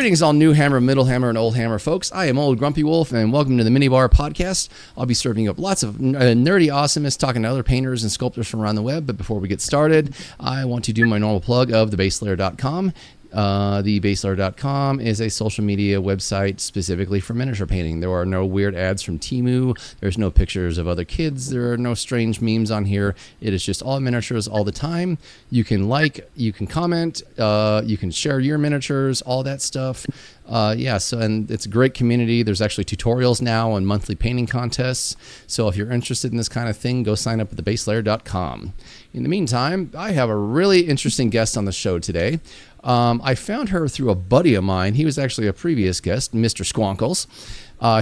Greetings, all new hammer, middle hammer, and old hammer folks. I am OldGrumpyWolf, and welcome to the Mini Bar Podcast. I'll be serving up lots of nerdy awesomeness, talking to other painters and sculptors from around the web. But before we get started, I want to do my normal plug of thebaselayer.com. Thebaselayer.com is a social media website specifically for miniature painting. There are no weird ads from Temu. There's no pictures of other kids. There are no strange memes on here. It is just all miniatures all the time. You can like, you can comment, you can share your miniatures, all that stuff. And it's a great community. There's actually tutorials now and monthly painting contests. So if you're interested in this kind of thing, go sign up at thebaselayer.com. In the meantime, I have a really interesting guest on the show today. I found her through a buddy of mine. He was actually a previous guest, Mr. Squonkles.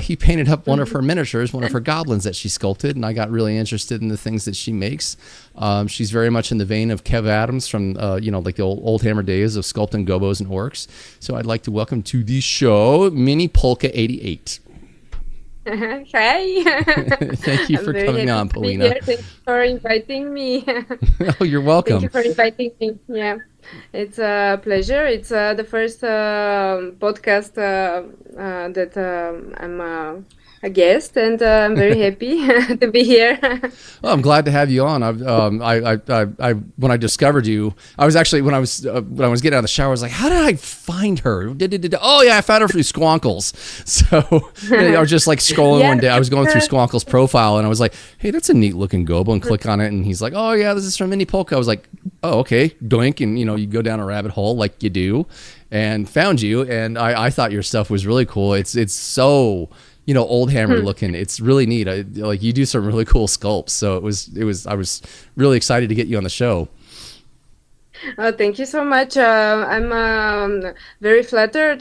He painted up one of her miniatures, one of her goblins that she sculpted, and I got really interested in the things that she makes. She's very much in the vein of Kev Adams from, like the old hammer days of sculpting gobos and orcs. So I'd like to welcome to the show, Mini Polka 88. Hi. Thank you for coming on, Polina. Thank you for inviting me. Oh, you're welcome. Thank you for inviting me. Yeah, it's a pleasure. It's the first podcast that I'm a guest, and I'm very happy to be here. Well, I'm glad to have you on. When I discovered you, I was actually when I was getting out of the shower, I was like, "How did I find her?" Oh yeah, I found her through Squonkles. So I was just like scrolling one day. I was going through Squonkles' profile, and I was like, "Hey, that's a neat looking gobo," and click on it, and he's like, "Oh yeah, this is from Mini Polka." I was like, "Oh okay," doink, and you go down a rabbit hole like you do, and found you, and I thought your stuff was really cool. It's so old hammer looking. It's really neat. You do some really cool sculpts. So I was really excited to get you on the show. Thank you so much. I'm very flattered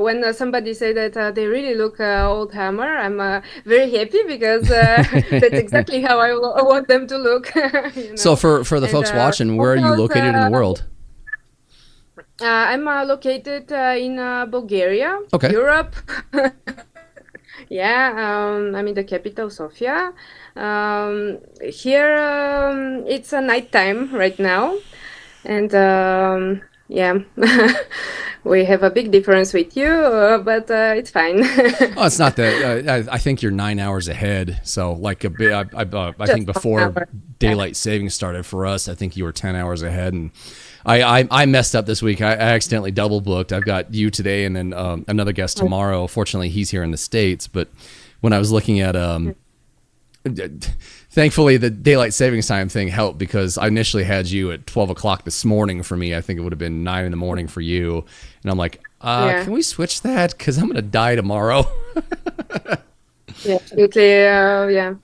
when somebody say that they really look old hammer. I'm very happy because that's exactly how I want them to look. So for the folks watching, where are you located in the world? I'm located in Bulgaria, okay. Europe. Yeah, I'm in the capital, Sofia. Here it's a nighttime right now, and we have a big difference with you, but it's fine. Oh, it's not that. I think you're 9 hours ahead. So like a bit. I think before daylight savings started for us, I think you were 10 hours ahead, and I messed up this week. I accidentally double booked. I've got you today and then another guest tomorrow. Fortunately, he's here in the States. But when I was looking at, thankfully, the daylight savings time thing helped because I initially had you at 12 o'clock this morning for me. I think it would have been 9 in the morning for you. And I'm like, can we switch that? Because I'm going to die tomorrow. Yeah, absolutely. Yeah.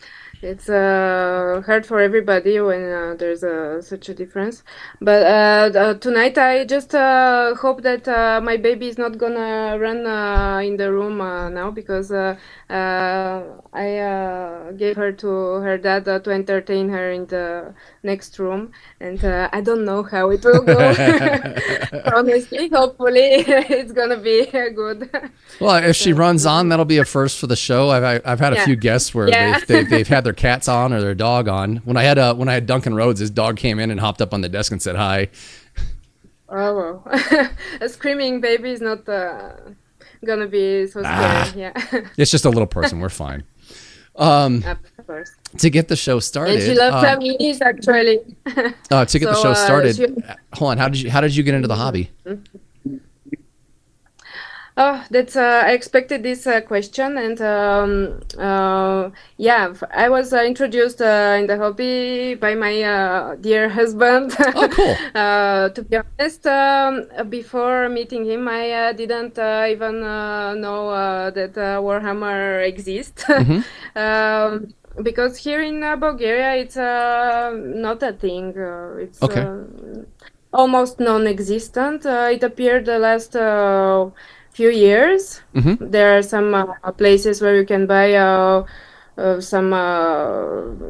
It's hard for everybody when there's such a difference. But tonight I just hope that my baby is not gonna run in the room now because I gave her to her dad to entertain her in the next room, and I don't know how it will go. Honestly, hopefully it's gonna be good. Well, if she runs on, that'll be a first for the show. I've had a few guests where they've had their cats on or their dog on. When I had Duncan Rhodes, his dog came in and hopped up on the desk and said hi. Oh, a screaming baby is not gonna be so scary. Yeah, it's just a little person. We're fine. Of course. To get the show started, and she loves minis actually. To get the show started, hold on. How did you get into the hobby? Oh, that's I expected this question, and I was introduced in the hobby by my dear husband. Oh, cool. To be honest, before meeting him, I didn't even know that Warhammer exists. Mm-hmm. Because here in Bulgaria, it's not a thing. It's almost non-existent. It appeared the last few years. Mm-hmm. There are some places where you can buy some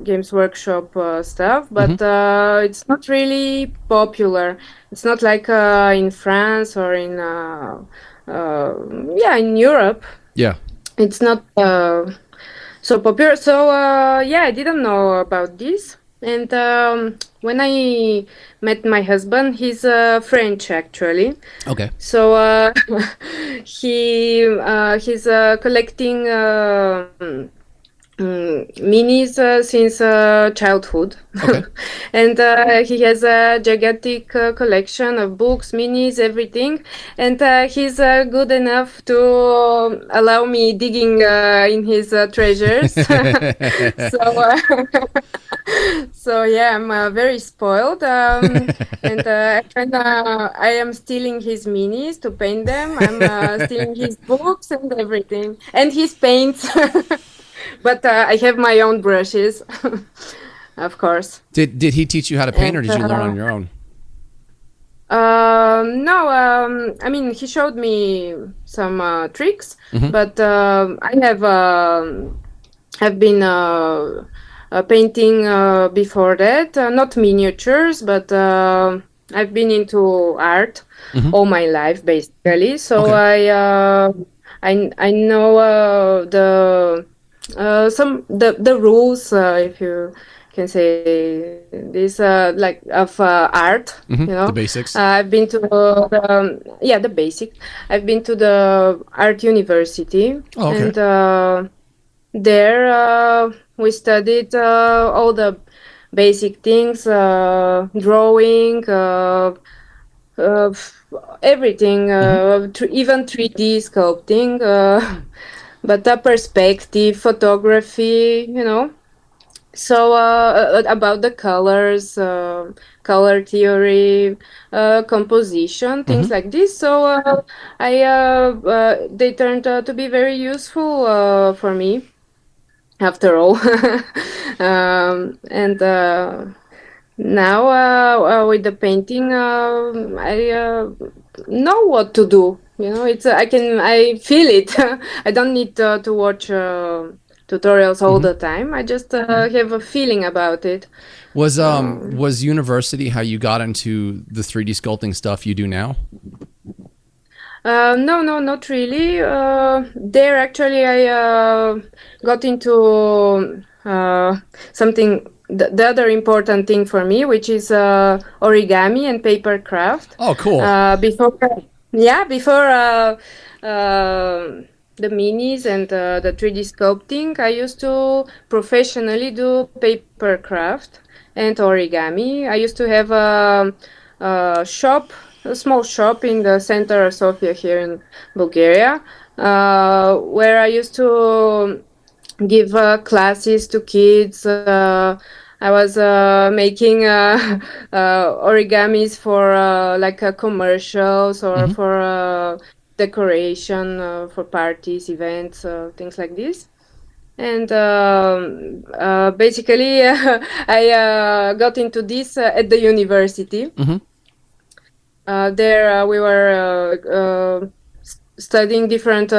Games Workshop stuff, but it's not really popular. It's not like in France or in in Europe. Yeah, it's not so popular. So I didn't know about this. And when I met my husband, he's French actually. Okay. So he's collecting minis since childhood. Okay. And he has a gigantic collection of books, minis, everything. And he's good enough to allow me digging in his treasures. So so yeah, I'm very spoiled. And I am stealing his minis to paint them. I'm stealing his books and everything, and his paints. But I have my own brushes, of course. Did he teach you how to paint, or did you learn on your own? No, I mean, he showed me some tricks, but have been painting before that. Not miniatures, but I've been into art all my life, basically. So Okay. I know the rules, if you can say this, like of art, you know. The basics. I've been to the basic. I've been to the art university, Oh, okay. and there we studied all the basic things, drawing, uh, everything, even 3D sculpting, but the perspective, photography, you know. So about the colors, color theory, composition, things like this. So they turned out to be very useful for me, after all. And now with the painting, I know what to do. You know, it's I feel it. I don't need to watch tutorials all the time. I just have a feeling about it. Was university how you got into the 3D sculpting stuff you do now? No, not really. There actually I got into something. The other important thing for me, which is origami and paper craft. Oh, cool. Before the minis and the 3D sculpting, I used to professionally do paper craft and origami. I used to have a small shop in the center of Sofia here in Bulgaria, where I used to give classes to kids. I was making origamis for like commercials or for decoration for parties, events, things like this. And basically, I got into this at the university. There we were studying different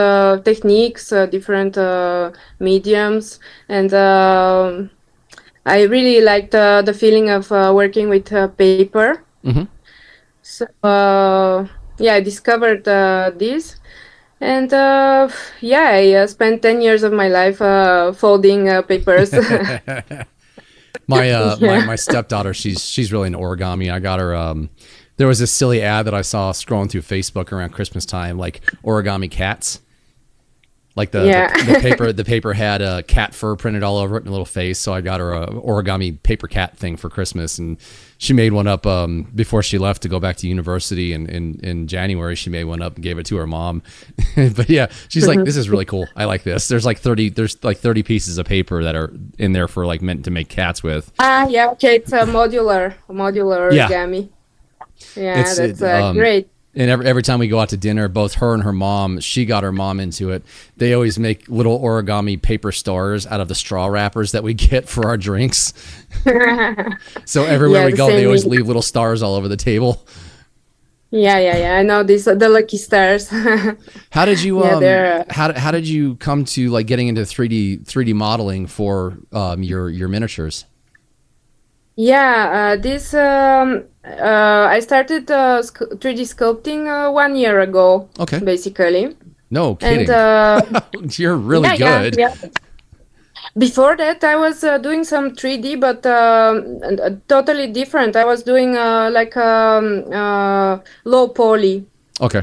techniques, different mediums, and I really liked the feeling of working with paper. So I discovered this, and I spent 10 years of my life folding papers. My stepdaughter, she's really into origami. I got her. There was this silly ad that I saw scrolling through Facebook around Christmas time, like origami cats. Like the paper had a cat fur printed all over it and a little face. So I got her a origami paper cat thing for Christmas, and she made one up before she left to go back to university. And in January, she made one up and gave it to her mom. But yeah, she's like, "This is really cool. I like this." There's like 30 pieces of paper that are in there for like meant to make cats with. Okay, it's a modular origami. Yeah, that's great. And every time we go out to dinner, both her and her mom, she got her mom into it. They always make little origami paper stars out of the straw wrappers that we get for our drinks. So everywhere we go, they always leave little stars all over the table. Yeah. I know these are the lucky stars. How did you how did you come to like getting into 3D modeling for your miniatures? Yeah, I started 3D sculpting 1 year ago. Okay. Basically. No kidding. And you're really good. Yeah. Before that, I was doing some 3D, but totally different. I was doing like low poly Okay.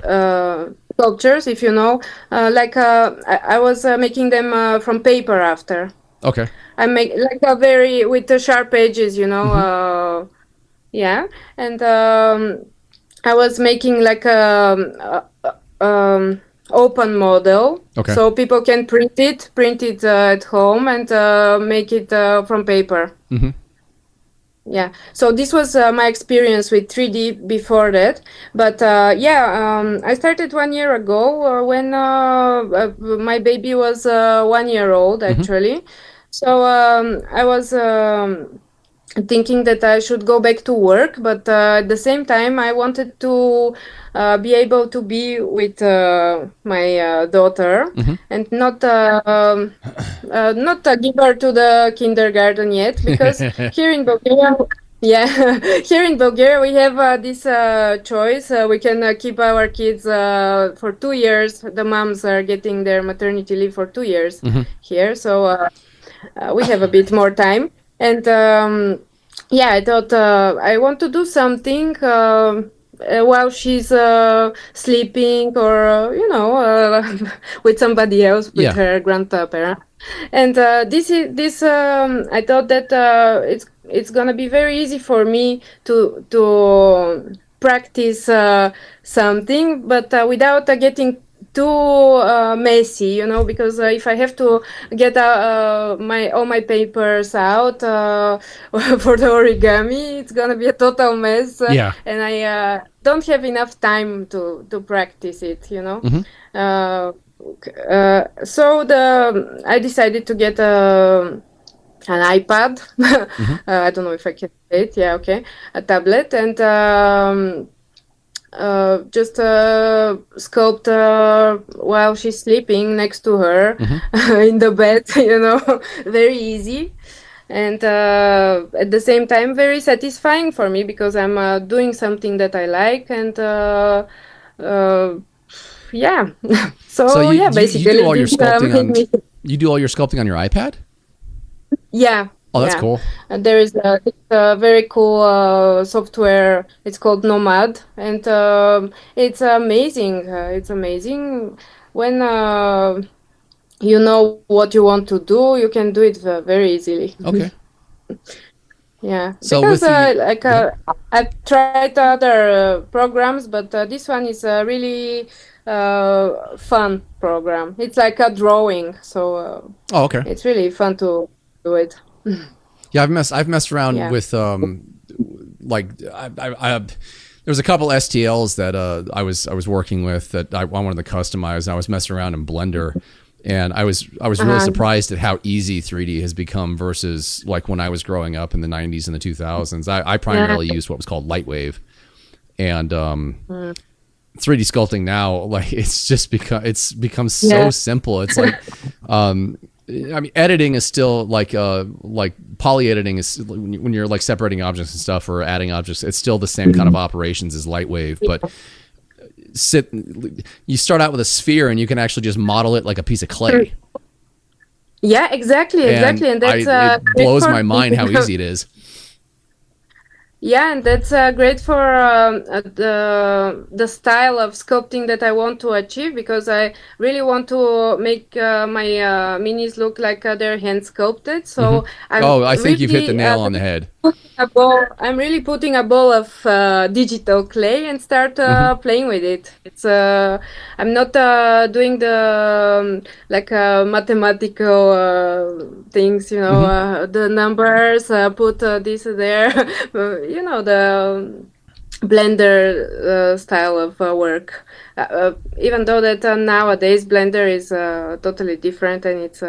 sculptures, if you know. I was making them from paper after. Okay. I make like a very with the sharp edges, yeah, and I was making like open model, Okay. so people can print it at home and make it from paper. Mm-hmm. Yeah, so this was my experience with 3D before that. But I started 1 year ago when my baby was 1 year old, actually. So I was thinking that I should go back to work, but at the same time, I wanted to be able to be with my daughter and not give her to the kindergarten yet, because here in Bulgaria, yeah, here in Bulgaria we have this choice. We can keep our kids for 2 years. The moms are getting their maternity leave for 2 years here, so we have a bit more time. And I thought I want to do something while she's sleeping, or with somebody else, with her grandparent. And this I thought that it's gonna be very easy for me to practice something, but without getting too messy, because if I have to get all my papers out for the origami, it's gonna be a total mess. And I don't have enough time to practice it, so I decided to get an iPad. I don't know if I can say it. Yeah, okay, a tablet, and just sculpt while she's sleeping next to her in the bed, very easy. And at the same time, very satisfying for me, because I'm doing something that I like. And basically you do all your sculpting you do all your sculpting on your iPad? Yeah. Oh, that's cool. There is a very cool software. It's called Nomad, and it's amazing. It's amazing when you know what you want to do. You can do it very easily. Okay. Yeah. So because I've tried other programs, but this one is a really fun program. It's like a drawing, so okay. It's really fun to do it. Yeah, I've messed around with like there was a couple STLs that I was working with that I wanted to customize, and I was messing around in Blender, and I was really surprised at how easy 3D has become versus like when I was growing up in the 90s and the 2000s. I primarily used what was called Lightwave, and 3D sculpting now, like it's become so simple. It's like I mean, editing is still like poly editing is when you're like separating objects and stuff or adding objects. It's still the same kind of operations as Lightwave, but you start out with a sphere and you can actually just model it like a piece of clay. Yeah, exactly, and that's it blows my mind how easy it is. Yeah, and that's great for the style of sculpting that I want to achieve, because I really want to make my minis look like they're hand sculpted. So I think you've hit the nail on the head. I'm really putting a ball of digital clay and start playing with it. It's I'm not doing the mathematical things, the numbers, put this there. The Blender style of work, even though that nowadays Blender is totally different, and it's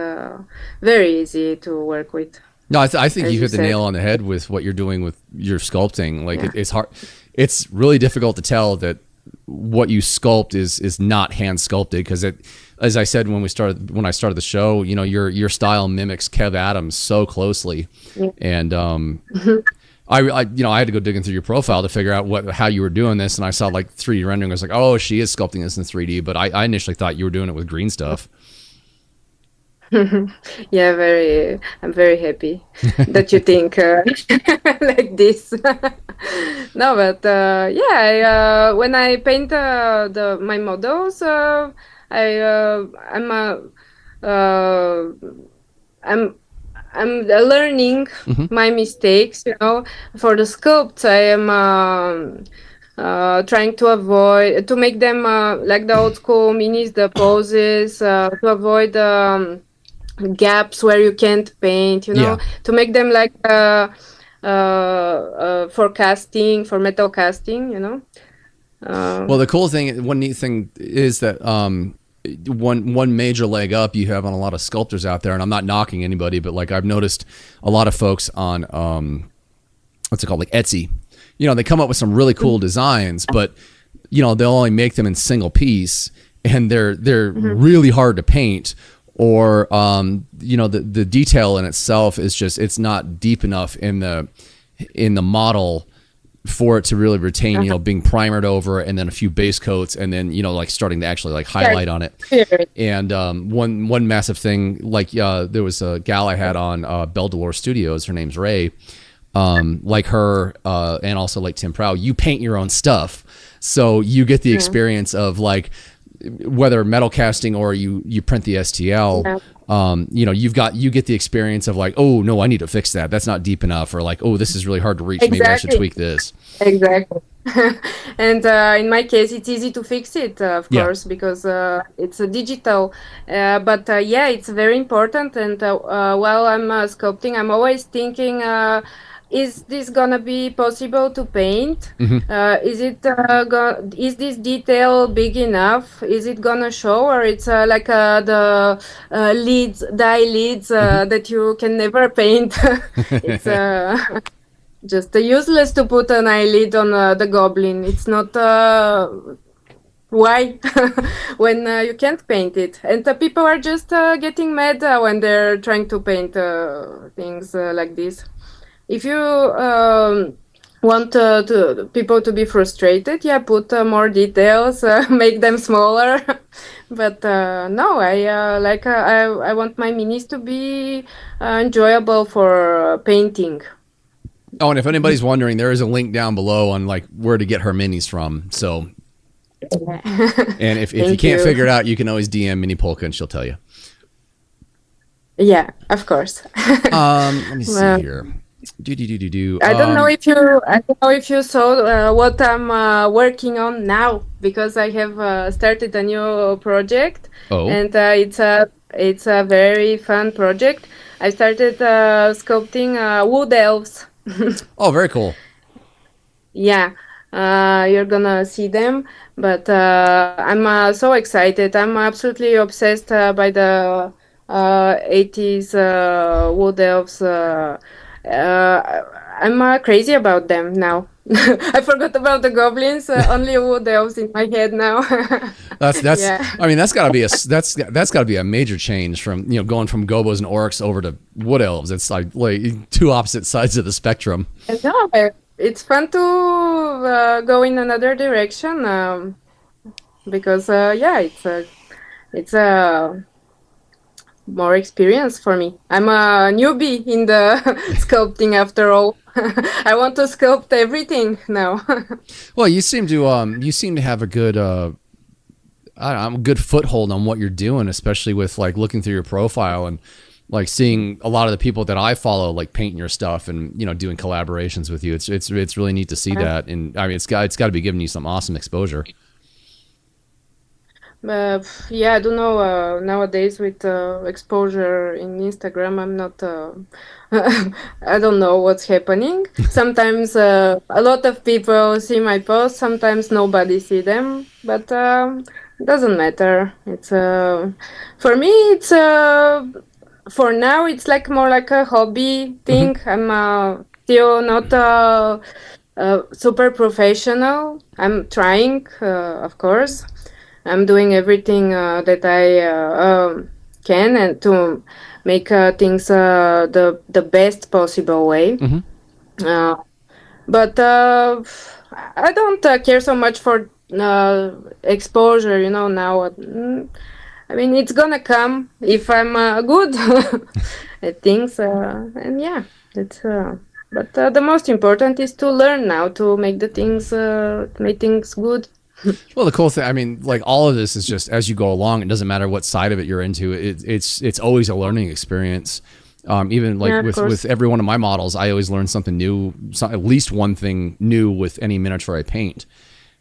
very easy to work with. No, I think you hit the nail on the head with what you're doing with your sculpting. Like it's hard. It's really difficult to tell that what you sculpt is not hand sculpted, because as I said when I started the show, your style mimics Kev Adams so closely, and I had to go digging through your profile to figure out how you were doing this, and I saw like 3D rendering. I was like, oh, she is sculpting this in 3D, but I initially thought you were doing it with green stuff. Yeah, I'm very happy that you think like this. No, but yeah, when I paint my models, I uh, I'm learning Hmm. my mistakes. For the sculpts, I am trying to avoid to make them like the old school minis, the poses, to avoid gaps where you can't paint. Yeah. To make them like for casting, for metal casting. Well, Uh, the cool thing, one neat thing is that one major leg up you have on a lot of sculptors out there, and I'm not knocking anybody, but like I've noticed a lot of folks on what's it called, like Etsy. They come up with some really cool designs, but they'll only make them in single piece, and they're really hard to paint, or the detail in itself is just, it's not deep enough in the model for it to really retain, being primered over, and then a few base coats, and then like starting to actually like highlight on it. And one massive thing, like there was a gal I had on Belle Delore Studios. Her name's Ray. Like her, and also like Tim Prow, you paint your own stuff, so you get the experience of like, whether metal casting or you print the STL. You get the experience of like, oh no, I need to fix that. That's not deep enough, or like, oh, this is really hard to reach. Exactly. Maybe I should tweak this. Exactly. And in my case, it's easy to fix it, of course, because it's a digital. But yeah, it's very important. And while I'm sculpting, I'm always thinking, is this gonna be possible to paint? Is this detail big enough? Is it gonna show, or it's like the dye leads that you can never paint? It's just useless to put an eyelid on the goblin. It's not why when you can't paint it, and people are just getting mad when they're trying to paint things like this. If you want people to be frustrated, yeah, put more details, make them smaller. But no, I want my minis to be enjoyable for painting. Oh, and if anybody's wondering, there is a link down below on like where to get her minis from. So, and if you can't figure it out, you can always DM Mini Polka and she'll tell you. Yeah, of course. Let me see here. I don't know if you saw what I'm working on now, because I have started a new project. Oh. And it's a very fun project. I started sculpting wood elves. Oh, very cool. Yeah, you're gonna see them, but I'm so excited. I'm absolutely obsessed by the 80s wood elves. I'm crazy about them now. I forgot about the goblins. Only wood elves in my head now. That's Yeah. I mean, that's got to be a major change from going from gobos and orcs over to wood elves. It's like two opposite sides of the spectrum. No, it's fun to go in another direction, because yeah, it's a more experience for me. I'm a newbie in the sculpting after all. I want to sculpt everything now. Well, you seem to have a good good foothold on what you're doing, especially with like looking through your profile and like seeing a lot of the people that I follow like painting your stuff and doing collaborations with you. It's really neat to see that, and I mean it's got to be giving you some awesome exposure. Yeah, I don't know. Nowadays with exposure in Instagram, I'm not. I don't know what's happening. Sometimes a lot of people see my posts. Sometimes nobody see them. But doesn't matter. It's for me. It's for now. It's like more like a hobby thing. I'm still not super professional. I'm trying, of course. I'm doing everything that I can, and to make things the best possible way. But I don't care so much for exposure. Now I mean, it's gonna come if I'm good at things, and yeah, that's. But the most important is to learn now to make things good. Well, the cool thing, I mean, like all of this is just as you go along. It doesn't matter what side of it you're into. It's always a learning experience. Even like with every one of my models, I always learn something new, at least one thing new with any miniature I paint.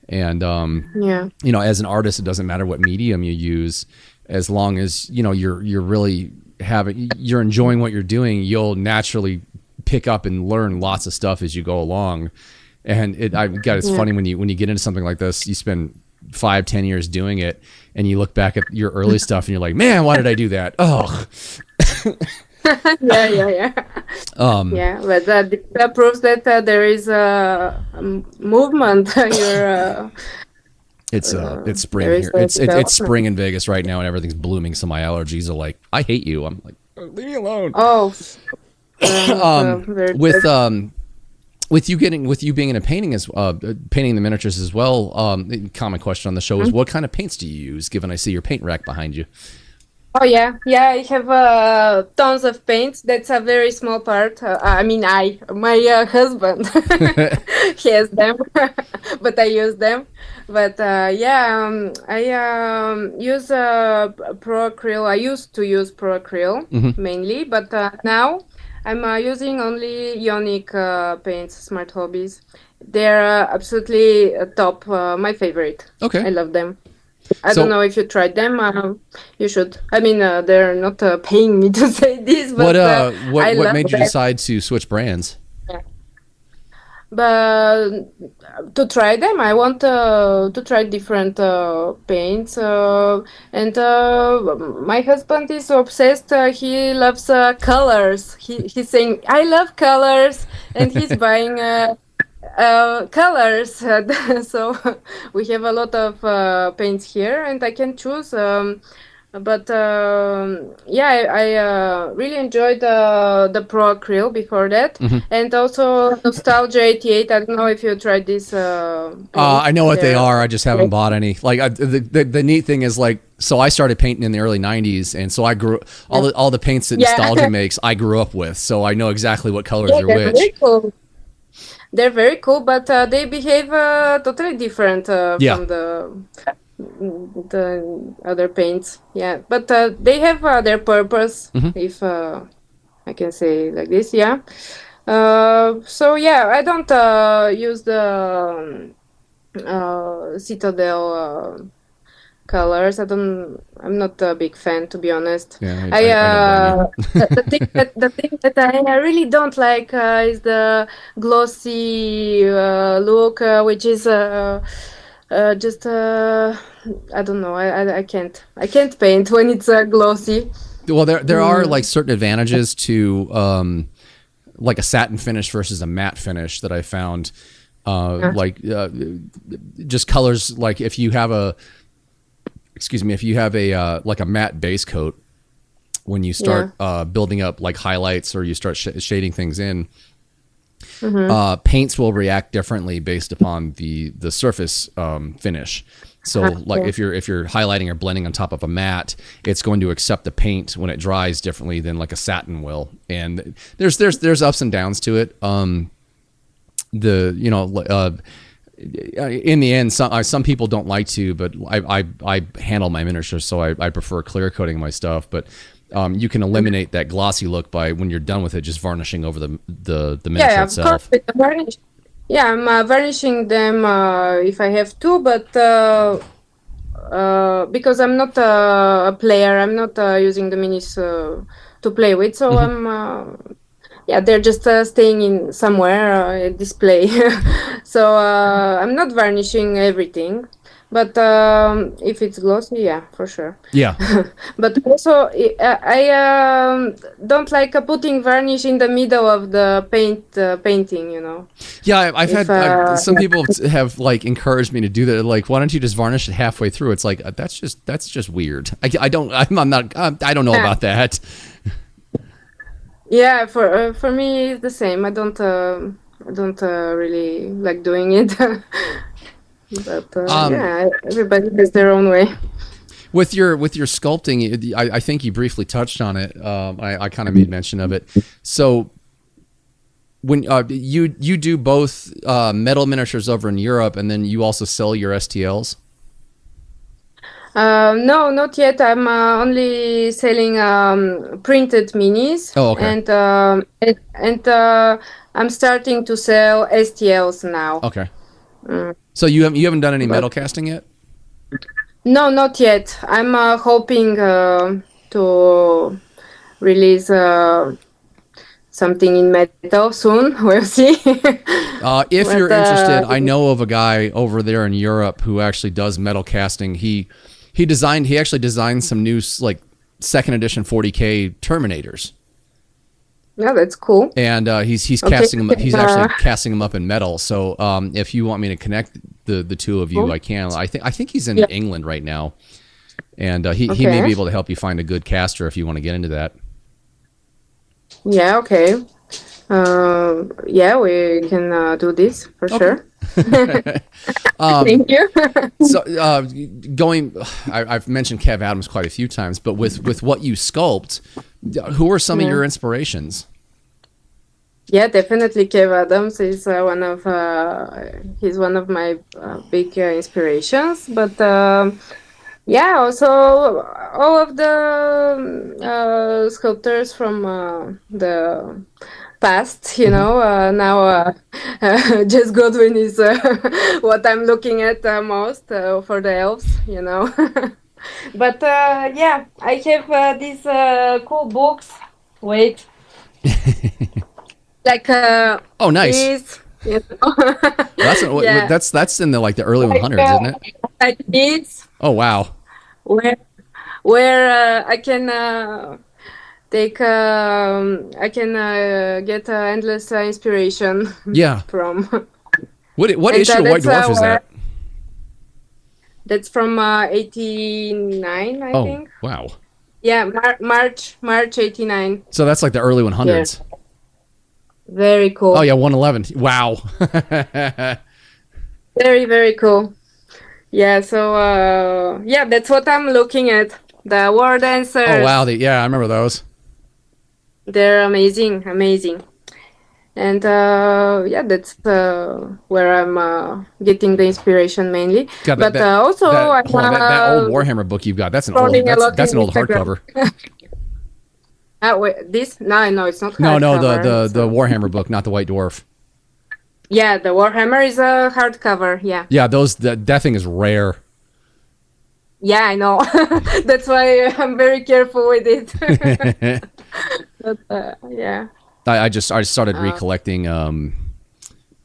And you know, as an artist, it doesn't matter what medium you use, as long as you know you're really you're enjoying what you're doing. You'll naturally pick up and learn lots of stuff as you go along. And it's funny when you get into something like this, you spend 5-10 years doing it, and you look back at your early stuff, and you're like, man, why did I do that? Oh. Yeah. But that proves that there is a movement. It's spring here. It's spring in Vegas right now, and everything's blooming. So my allergies are like, I hate you. I'm like, leave me alone. Oh. With you being in a painting painting the miniatures as well. Common question on the show is, what kind of paints do you use? Given I see your paint rack behind you. Oh yeah. I have tons of paints. That's a very small part. My husband he has them, but I use them. But I use Pro Acryl. I used to use Pro Acryl mainly, but now I'm using only Ionic paints, Smart Hobbies. They're absolutely top. My favorite. Okay. I love them. I don't know if you tried them. You should. I mean, they're not paying me to say this, but what made you decide to switch brands? Yeah. But to try them, I want to try different paints. And my husband is obsessed. He loves colors. He's saying, I love colors, and he's buying colors. So we have a lot of paints here, and I can choose. But I really enjoyed the Pro Acryl before that, and also Nostalgia 88. I don't know if you tried this. I know what they are. I just haven't bought any. Like the neat thing is, like, so I started painting in the early '90s, and so I grew all the paints that Nostalgia makes. I grew up with, so I know exactly what colors are which. Very cool. They're very cool, but they behave totally different from the other paints. Yeah, but they have their purpose, if I can say like this. So I don't use the Citadel colors. I'm not a big fan, to be honest. Yeah, the thing that I really don't like is the glossy look, which is just I don't know. I can't paint when it's glossy. Well, there are like certain advantages to like a satin finish versus a matte finish that I found. Like just colors. Like if you have a like a matte base coat, when you start building up like highlights or you start shading things in, paints will react differently based upon the surface finish. So like if you're highlighting or blending on top of a matte, it's going to accept the paint when it dries differently than like a satin will. And there's ups and downs to it. In the end, some people don't like to, but I handle my miniatures, so I prefer clear coating my stuff. But you can eliminate that glossy look by, when you're done with it, just varnishing over the miniature itself. I'm varnishing them if I have to, but because I'm not a player, I'm not using the minis to play with, so I'm. They're just staying in somewhere display. So I'm not varnishing everything, but if it's glossy, for sure. Yeah. But also I don't like putting varnish in the middle of the painting, you know. Yeah, I've had some people have like encouraged me to do that. Like, why don't you just varnish it halfway through? It's like that's just weird. I don't know about that. Yeah, for me it's the same. I don't really like doing it, but everybody has their own way. With your sculpting, I think you briefly touched on it. I kind of made mention of it. So when you do both metal miniatures over in Europe, and then you also sell your STLs. No, not yet. I'm only selling printed minis. Oh, okay. And I'm starting to sell STLs now. Okay. So you haven't done any metal casting yet? No, not yet. I'm hoping to release something in metal soon. We'll see. If you're interested, I know of a guy over there in Europe who actually does metal casting. He actually designed some new like second edition 40K Terminators. Yeah, that's cool. And he's casting them. He's actually casting them up in metal. So if you want me to connect the two of you, I can. I think he's in England right now, and he may be able to help you find a good caster if you want to get into that. Yeah. Okay. Yeah, we can do this for sure. Thank you. So I've mentioned Kev Adams quite a few times, but with what you sculpt, who are some of your inspirations? Yeah, definitely Kev Adams is he's one of my big inspirations. But yeah, also all of the sculptors from the past, now Jess Godwin is what I'm looking at most for the elves, But yeah, I have these cool books. Wait. Like oh, nice. These, that's in the the early 100s, isn't it? Like these. Oh wow. Where I can take I can get endless inspiration. Yeah. From. What issue of White Dwarf is that? That's from 89, I think. Oh wow. Yeah, March 89. So that's like the early 100s. Yeah. Very cool. Oh yeah, 111. Wow. Very, very cool. Yeah, so yeah, that's what I'm looking at. The war dancers. Oh wow, yeah, I remember those. They're amazing. And yeah, that's where I'm getting the inspiration mainly. God, but also that old Warhammer book you've got, that's an old hardcover. Wait, this? No, it's not hardcover. No, the Warhammer book, not the White Dwarf. Yeah, the Warhammer is a hardcover, yeah. Yeah, that thing is rare. Yeah, I know. That's why I'm very careful with it. But, yeah. I started recollecting a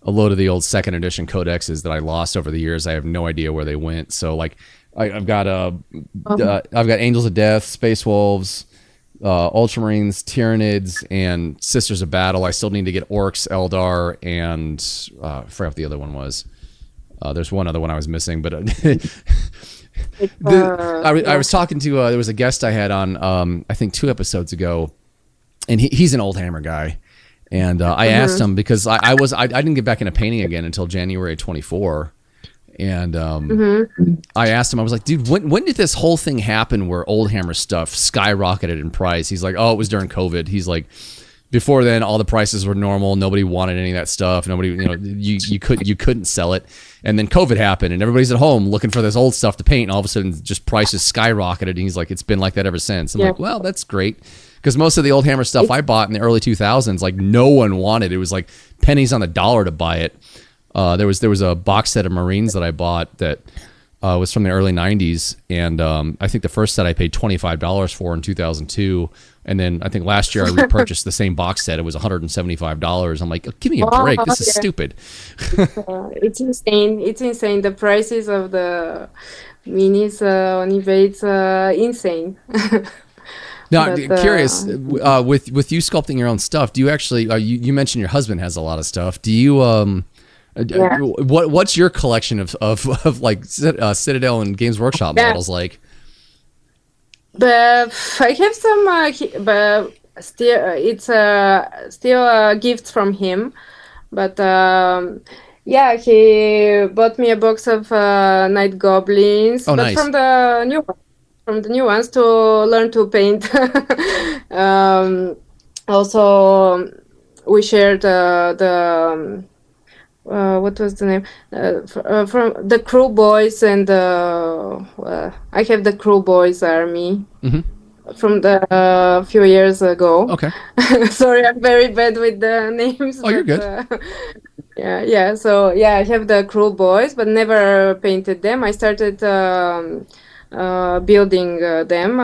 load of the old second edition codexes that I lost over the years. I have no idea where they went. So I've got Angels of Death, Space Wolves, Ultramarines, Tyranids, and Sisters of Battle. I still need to get Orcs, Eldar, and I forgot what the other one was. There's one other one I was missing, but I was talking to there was a guest I had on I think 2 episodes ago, and he's an old Hammer guy, and I asked him because I didn't get back into painting again until January 24. And I asked him, I was like, dude, when did this whole thing happen where old Hammer stuff skyrocketed in price? He's like, oh, it was during COVID. He's like, before then, all the prices were normal. Nobody wanted any of that stuff. Nobody, you couldn't sell it. And then COVID happened, and everybody's at home looking for this old stuff to paint. And all of a sudden, just prices skyrocketed. And he's like, it's been like that ever since. I'm like, well, that's great. Because most of the old Hammer stuff I bought in the early 2000s, like no one wanted. It was like pennies on the dollar to buy it. There was a box set of Marines that I bought that was from the early 90s, and I think the first set I paid $25 for in 2002, and then I think last year I repurchased the same box set. It was $175. I'm like, give me a break. This is stupid. It's insane. It's insane. The prices of the minis on eBay, it's insane. Now, I'm curious, with you sculpting your own stuff, do you actually, you mentioned your husband has a lot of stuff. Do you... What's your collection of like Citadel and Games Workshop models like? But I have some, but still it's still gifts from him. But yeah, he bought me a box of Night Goblins, oh, but nice. from the new one. from the new ones to learn to paint. Also, we shared what was the name? From the Crew Boys and I have the Crew Boys army from the few years ago. Okay. Sorry, I'm very bad with the names. Oh, you're good. Yeah. So yeah, I have the Crew Boys, but never painted them. I started building them,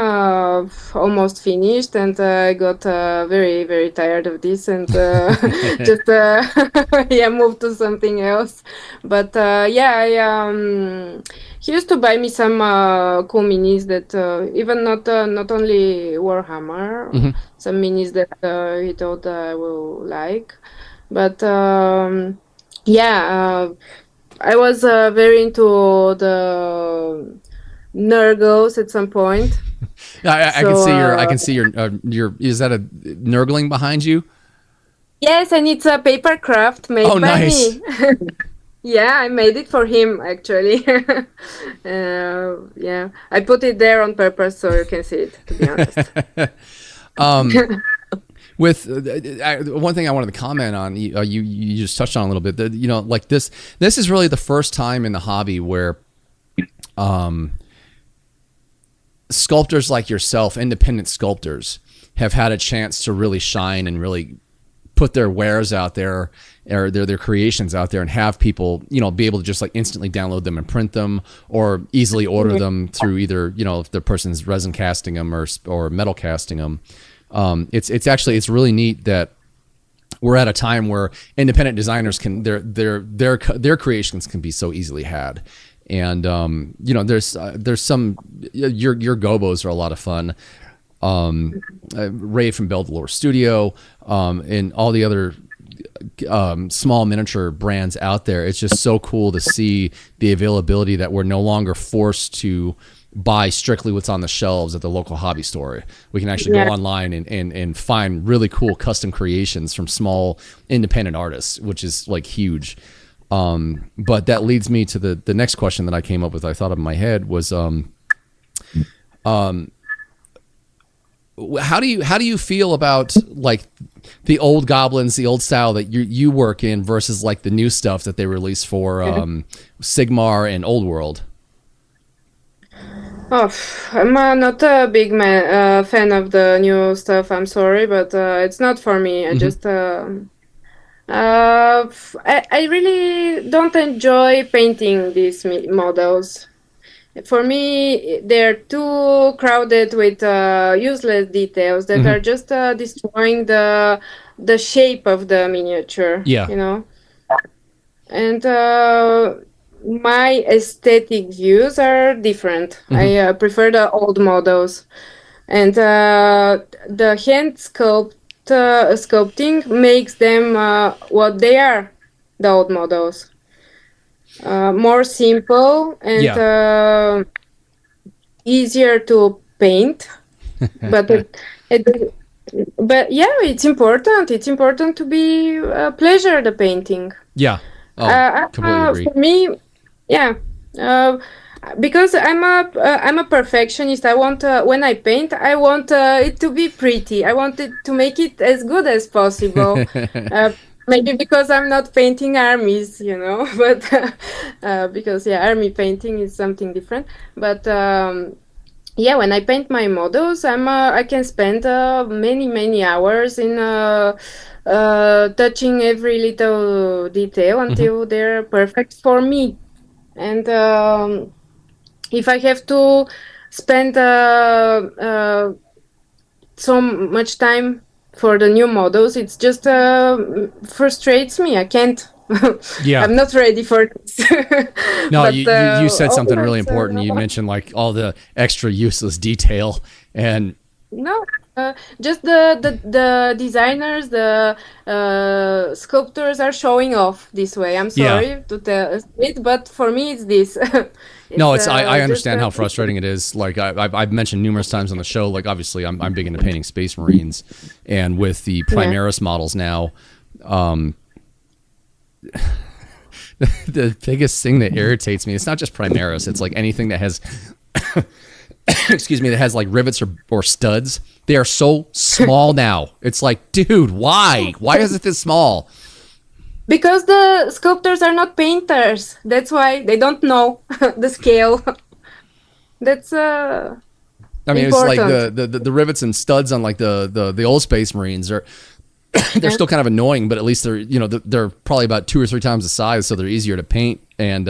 almost finished, and I got very, very tired of this, and just moved to something else. But he used to buy me some cool minis that even not only Warhammer, some minis that he thought I will like, but I was very into the Nurgles at some point. I can see your. Is that a Nurgling behind you? Yes, and it's a paper craft made by me. Yeah, I made it for him actually. I put it there on purpose so you can see it. To be honest. With one thing I wanted to comment on, you just touched on a little bit. That, like this is really the first time in the hobby where sculptors like yourself, independent sculptors, have had a chance to really shine and really put their wares out there, or their creations out there, and have people, be able to just like instantly download them and print them, or easily order them through either, if the person's resin casting them or metal casting them. It's really neat that we're at a time where independent designers can their creations can be so easily had. And there's some your gobos are a lot of fun. Ray from Belvedere Studio, and all the other small miniature brands out there. It's just so cool to see the availability that we're no longer forced to buy strictly what's on the shelves at the local hobby store. We can actually go online and find really cool custom creations from small independent artists, which is like huge. But that leads me to the next question that I came up with. I thought of in my head was, how do you feel about like the old goblins, the old style that you work in versus like the new stuff that they release for Sigmar and Old World? Oh, I'm not a big fan of the new stuff. I'm sorry, but it's not for me. I just I really don't enjoy painting these models. For me, they're too crowded with useless details that are just destroying the shape of the miniature. Yeah. And my aesthetic views are different. I prefer the old models, and the hand sculpting makes them what they are, the old models. More simple and easier to paint, but it's important. It's important to be pleasure the painting. Yeah, completely agree. For me, because I'm a perfectionist. I want when I paint, I want it to be pretty. I want it to make it as good as possible. Maybe because I'm not painting armies, but because army painting is something different. But when I paint my models, I can spend many hours in touching every little detail until they're perfect for me. And if I have to spend so much time for the new models, it's just frustrates me. I can't. I'm not ready for this. No, but, you said something really important. You mentioned like all the extra useless detail, and no, just the designers, the sculptors are showing off this way. I'm sorry to tell it, but for me it's this. I understand how frustrating it is. Like I've mentioned numerous times on the show. Like obviously I'm big into painting Space Marines, and with the Primaris models now, the biggest thing that irritates me, it's not just Primaris. It's like anything that has excuse me, that has like rivets or studs. They are so small now. It's like, dude, why? Why is it this small? Because the sculptors are not painters. That's why they don't know the scale. That's I mean, it's like the rivets and studs on like the old Space Marines are they're still kind of annoying, but at least they're they're probably about 2 or 3 times the size, so they're easier to paint, and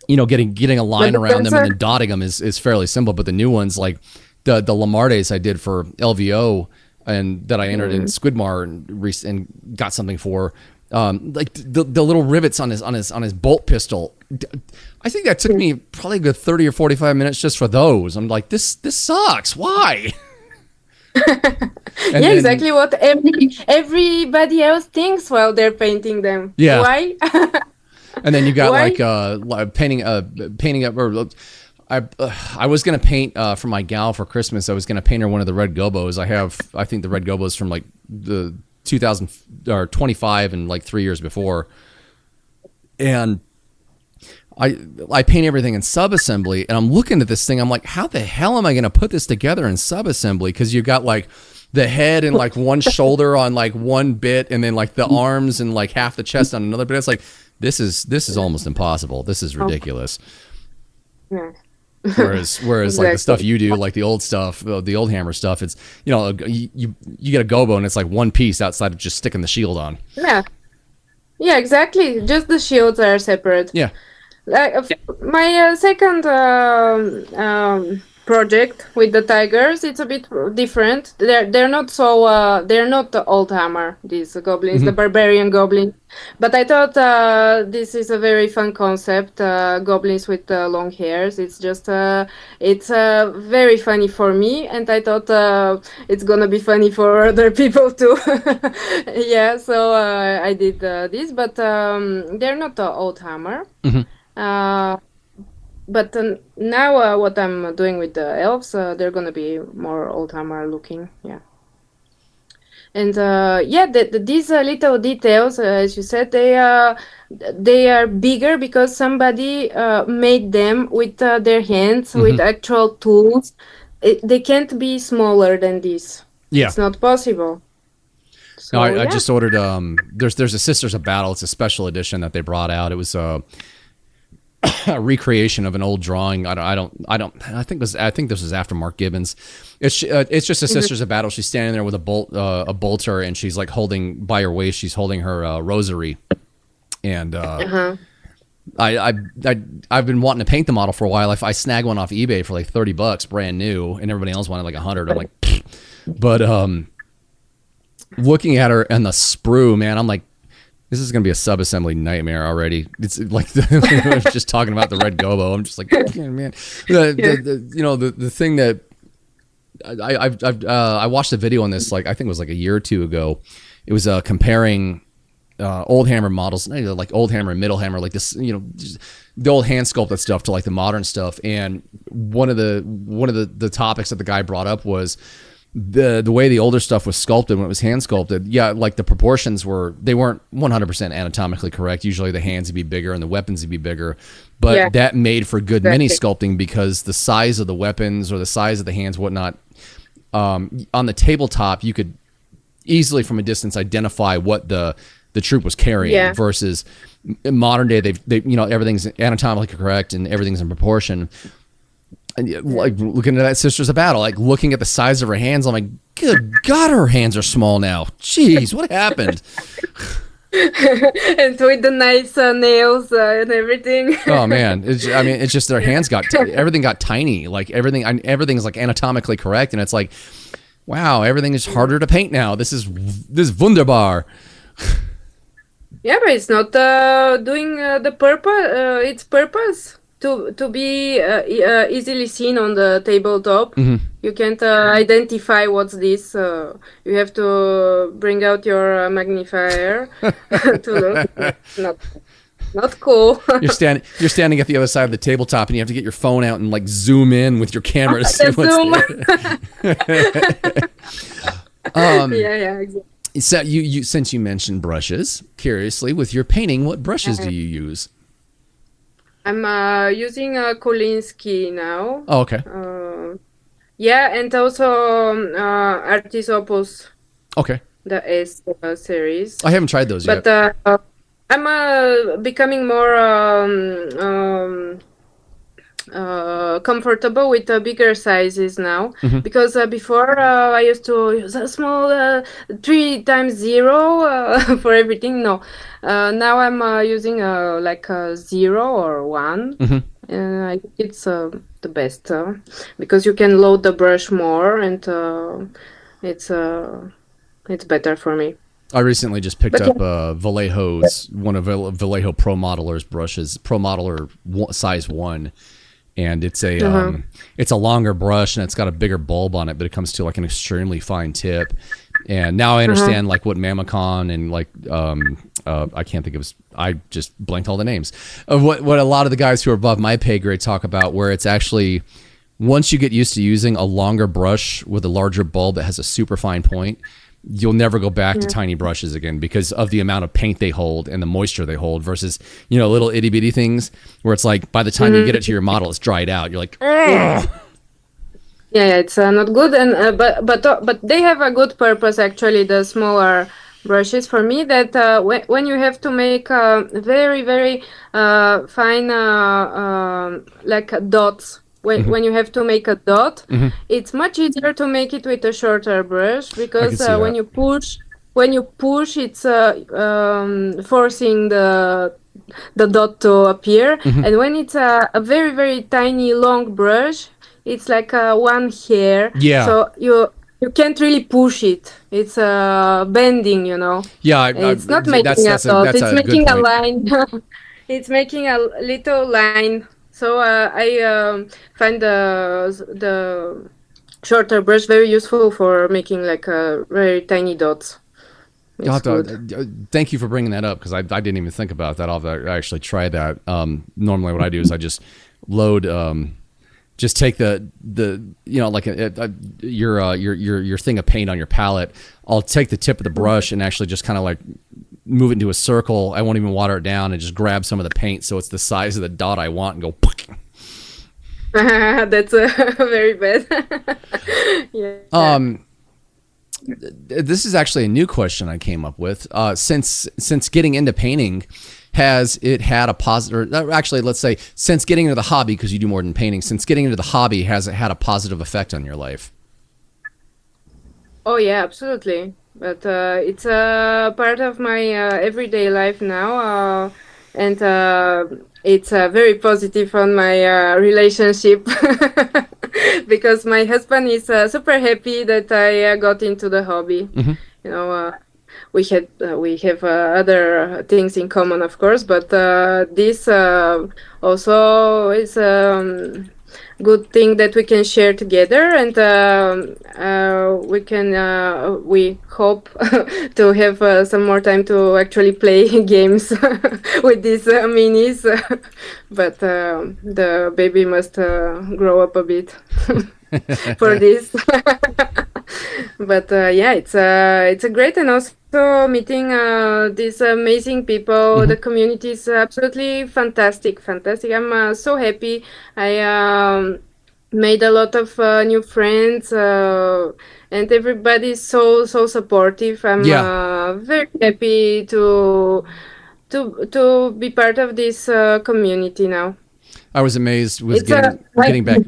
getting a line around them and then dotting them is fairly simple. But the new ones, like the Lamardes I did for LVO and that I entered in Squidmar and got something for, like the little rivets on his bolt pistol. I think that took me probably a good 30 or 45 minutes just for those. I'm like, this sucks. Why? Yeah, exactly what everybody else thinks while they're painting them. Yeah. Why? And then you got like painting up. I was gonna paint for my gal for Christmas. I was gonna paint her one of the red gobos. I think the red gobos from like the 2025 and like 3 years before. And I paint everything in sub-assembly, and I'm looking at this thing. I'm like, how the hell am I going to put this together in sub-assembly? Because you got like the head and like one shoulder on like one bit, and then like the arms and like half the chest on another bit. It's like, this is almost impossible. This is ridiculous. Yeah. Whereas exactly. Like the stuff you do, like the old stuff, the old hammer stuff, it's you get a gobo and it's like one piece outside of just sticking the shield on. Yeah, exactly. Just the shields are separate. Yeah. My second project with the tigers, it's a bit different. They're not so they're not the old hammer, these goblins, the barbarian goblin. But I thought this is a very fun concept. Goblins with long hairs. It's just it's very funny for me, and I thought it's gonna be funny for other people too. Yeah, so I did this, but they're not the old hammer. But now what I'm doing with the elves, they're gonna be more old hammer looking, yeah. And these little details, as you said, they are bigger because somebody made them with their hands, with actual tools. They can't be smaller than this. Yeah, it's not possible. So, no, I just ordered. There's a Sisters of Battle. It's a special edition that they brought out. It was a recreation of an old drawing. I think this was after Mark Gibbons. It's just a Sisters of Battle. She's standing there with a bolter, and she's like holding by her waist. She's holding her rosary, and I've been wanting to paint the model for a while. If I snag one off eBay for like $30, brand new, and everybody else wanted like 100, I'm like, pfft. But looking at her and the sprue, man, I'm like, this is going to be a sub-assembly nightmare already. It's like I was just talking about the red gobo. I'm just like, man. The thing that I watched a video on this, like I think it was like a year or two ago. It was comparing old hammer models, like old hammer and middle hammer, like this, the old hand sculpted stuff to like the modern stuff. And one of the topics that the guy brought up was the way the older stuff was sculpted when it was hand sculpted. Yeah, like the proportions weren't 100% anatomically correct. Usually the hands would be bigger and the weapons would be bigger, but that made for good mini sculpting because the size of the weapons or the size of the hands, whatnot, on the tabletop you could easily from a distance identify what the troop was carrying. Versus in modern day they everything's anatomically correct and everything's in proportion. And like looking at that Sisters of Battle, like looking at the size of her hands, I'm like, good God, her hands are small now. Jeez, what happened? And with the nice nails and everything. Oh man, it's just their hands everything got tiny. Like everything's like anatomically correct, and it's like, wow, everything is harder to paint now. This is wunderbar. Yeah, but it's not doing the purpose. Its purpose. To be easily seen on the tabletop. You can't identify what's this. You have to bring out your magnifier to look. Not cool. You're standing at the other side of the tabletop, and you have to get your phone out and like zoom in with your camera to see what's there. Yeah, exactly. So you since you mentioned brushes, curiously, with your painting, what brushes do you use? I'm using Kolinsky now. Oh, okay. Yeah, and also Artis Opus, Okay. the S series. I haven't tried those But yet. I'm becoming more comfortable with bigger sizes now, because before I used to use a small 3x0 for everything. No, now I'm using like a 0 or 1. I think it's the best because you can load the brush more, and it's better for me. I recently just picked up Vallejo's, one of Vallejo Pro Modeler's brushes, Pro Modeler size 1. And it's a longer brush, and it's got a bigger bulb on it, but it comes to like an extremely fine tip. And now I understand like what Mamacon and like I can't think of, I just blanked all the names of what a lot of the guys who are above my pay grade talk about, where it's actually, once you get used to using a longer brush with a larger bulb that has a super fine point, you'll never go back to tiny brushes again because of the amount of paint they hold and the moisture they hold versus, little itty bitty things where it's like by the time you get it to your model, it's dried out. You're like, ugh. Yeah, it's not good, and but they have a good purpose actually. The smaller brushes for me, that when you have to make very very fine like dots. When you have to make a dot, it's much easier to make it with a shorter brush, because when you push, it's forcing the dot to appear. And when it's a very very tiny long brush, it's like one hair. Yeah. So you can't really push it. It's bending, Yeah, it's not making a dot. It's making a line. It's making a little line. So I find the shorter brush very useful for making like very tiny dots. Thank you for bringing that up, because I didn't even think about that. I'll actually try that. Normally what I do is I just load, just take the like your thing of paint on your palette. I'll take the tip of the brush and actually just kind of like move it into a circle. I won't even water it down, and just grab some of the paint so it's the size of the dot I want and go. That's very bad. Yeah. This is actually a new question I came up with. Since getting into painting, has it had a positive? Actually, let's say since getting into the hobby, because you do more than painting. Since getting into the hobby, has it had a positive effect on your life? Oh yeah, absolutely. But it's a part of my everyday life now, and it's very positive on my relationship, because my husband is super happy that I got into the hobby. We have other things in common, of course, but this also is good thing that we can share together, and we hope to have some more time to actually play games with these minis, but the baby must grow up a bit for this. But yeah, it's a great, and also meeting these amazing people. The community is absolutely fantastic. I'm so happy. I made a lot of new friends, and everybody's so supportive. I'm very happy to be part of this community now. I was amazed with getting back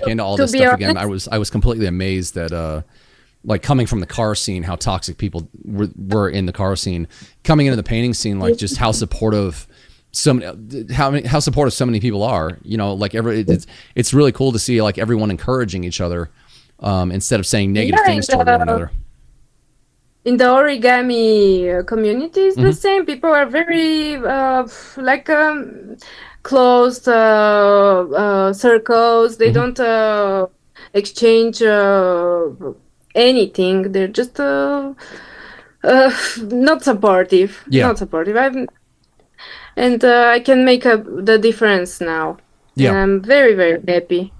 into all this stuff again. I was completely amazed that like coming from the car scene, how toxic people were in the car scene, coming into the painting scene, like just how supportive how supportive so many people are. Like it's really cool to see like everyone encouraging each other instead of saying negative things toward one another. In the origami community, it's the same. People are very closed circles. They don't exchange anything. They're just not supportive. Not supportive. And I can make the difference now. Yeah. And I'm very, very happy.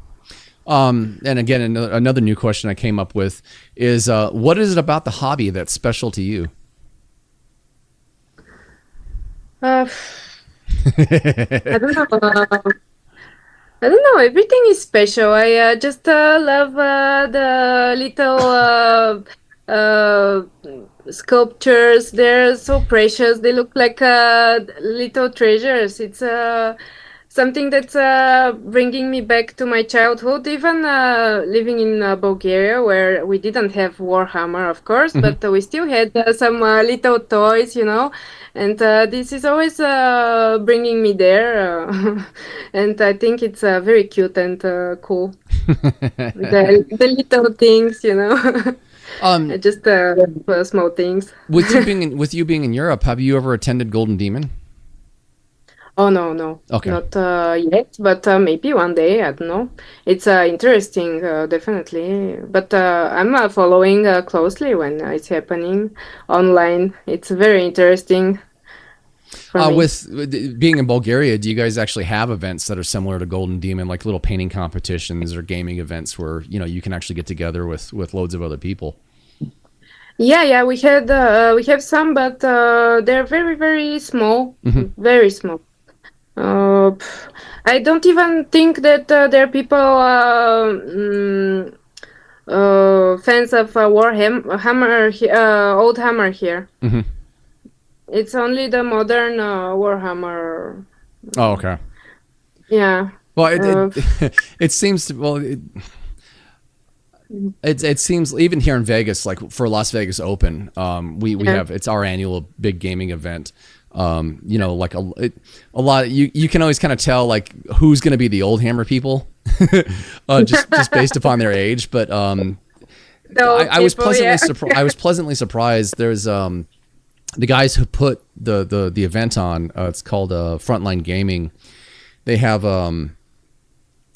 And again, another new question I came up with is, what is it about the hobby that's special to you? I don't know. I don't know. Everything is special. I just love the little uh, sculptures. They're so precious. They look like little treasures. It's something that's bringing me back to my childhood. Even living in Bulgaria, where we didn't have Warhammer, of course, but we still had some little toys, and this is always bringing me there. And I think it's very cute and cool. The little things, just small things. With you being in Europe, have you ever attended Golden Demon? Oh, no, Okay. not yet, but maybe one day, I don't know. It's interesting, definitely. But I'm following closely when it's happening online. It's very interesting for me. With being in Bulgaria, do you guys actually have events that are similar to Golden Demon, like little painting competitions or gaming events where you can actually get together with loads of other people? Yeah, we have some, but they're very, very small, very small. I don't even think that there are people fans of Warhammer, old Hammer here. It's only the modern Warhammer. Oh, okay. Yeah. Well, it seems to it seems even here in Vegas, like for Las Vegas Open, we have it's our annual big gaming event. Like a lot. You can always kind of tell like who's going to be the old Hammer people, just based upon their age. But I was pleasantly surprised. There's the guys who put the event on. It's called Frontline Gaming. They have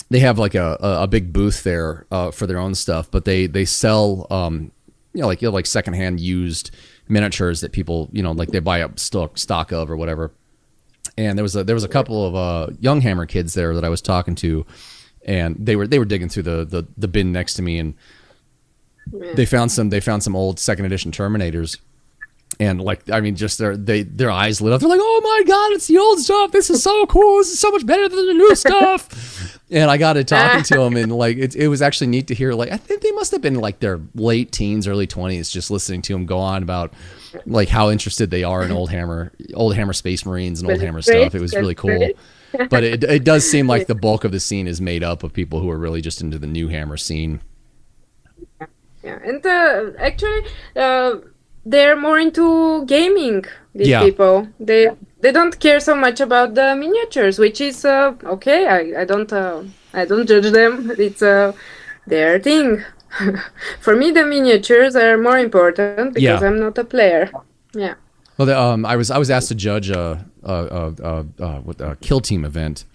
like a big booth there for their own stuff, but they sell like secondhand used miniatures that people like they buy up stock of or whatever. And there was a couple of young Hammer kids there that I was talking to, and they were digging through the bin next to me, and they found some old second edition Terminators. And like, I mean, just their eyes lit up. They're like, "Oh my God, it's the old stuff! This is so cool! This is so much better than the new stuff!" And I got to talking to them, and like, it was actually neat to hear. Like, I think they must have been like their late teens, early 20s, just listening to them go on about like how interested they are in old Hammer Space Marines and old Hammer stuff. It was really cool. But it does seem like the bulk of the scene is made up of people who are really just into the new Hammer scene. Yeah, and actually. They're more into gaming. These people, they don't care so much about the miniatures, which is okay. I don't judge them. It's their thing. For me, the miniatures are more important because I'm not a player. Yeah. Well, I was asked to judge a kill team event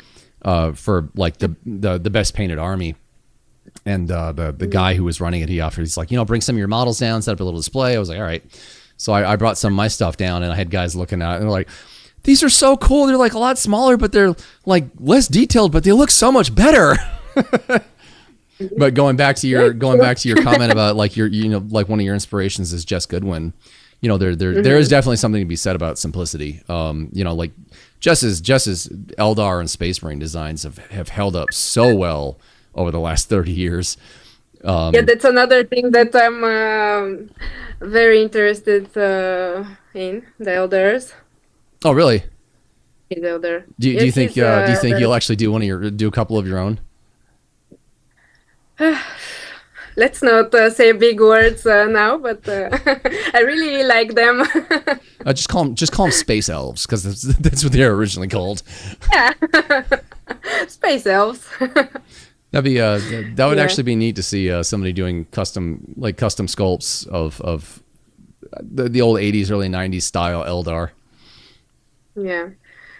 for like the best painted army. And the guy who was running it, he's like, bring some of your models down, set up a little display. I was like, all right. So I brought some of my stuff down, and I had guys looking at it, and they're like, these are so cool. They're like a lot smaller, but they're like less detailed, but they look so much better. But going back to your comment about like like one of your inspirations is Jess Goodwin. There is definitely something to be said about simplicity. Like Jess's Eldar and Space Marine designs have held up so well over the last 30 years. That's another thing that I'm very interested in, the Elders. Oh, really? His Elder. Do you think you'll actually do a couple of your own? Let's not say big words now, but I really like them. Just call them space elves, because that's what they were originally called. Yeah, space elves. That would actually be neat to see somebody doing custom sculpts of the old 80s, early 90s style Eldar. Yeah,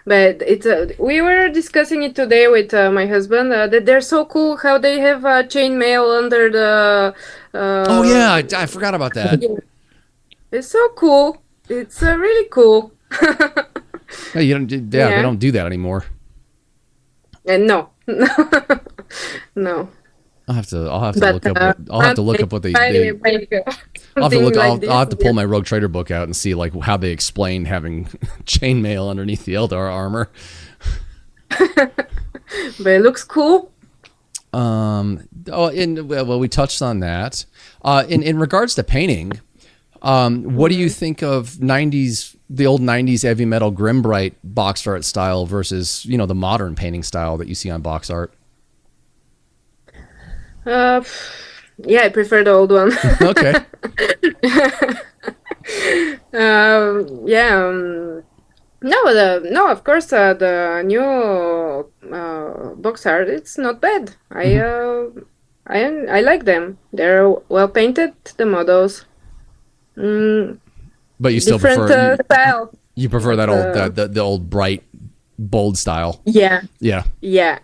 but it's we were discussing it today with my husband that they're so cool how they have chainmail under the. Oh yeah, I forgot about that. It's so cool. It's really cool. They don't do that anymore. And no. No. I'll have to But look up what I'll have to something look. like I'll have this. to pull my Rogue Trader book out and see like how they explain having chainmail underneath the Eldar armor. But it looks cool. Well, we touched on that. In regards to painting, what do you think of the old '90s heavy metal Grimbright box art style versus the modern painting style that you see on box art? Yeah, I prefer the old one. Okay. Yeah. No, of course, the new box art, it's not bad. I like them. They're well painted, the models. But you still Different prefer style. you prefer that old the old bright bold style. Yeah. Yeah. Yeah.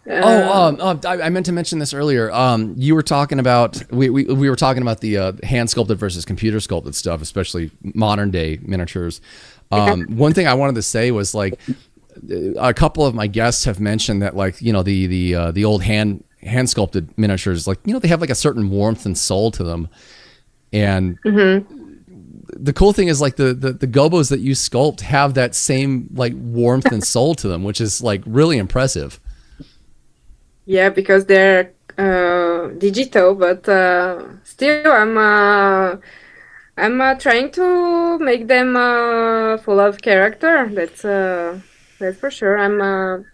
I meant to mention this earlier. You were talking about we were talking about the hand sculpted versus computer sculpted stuff, especially modern day miniatures. One thing I wanted to say was like a couple of my guests have mentioned that like the old hand sculpted miniatures, like they have like a certain warmth and soul to them, and the cool thing is like the gobos that you sculpt have that same like warmth and soul to them, which is like really impressive. Yeah, because they're digital, but still, I'm trying to make them full of character. That's for sure. I'm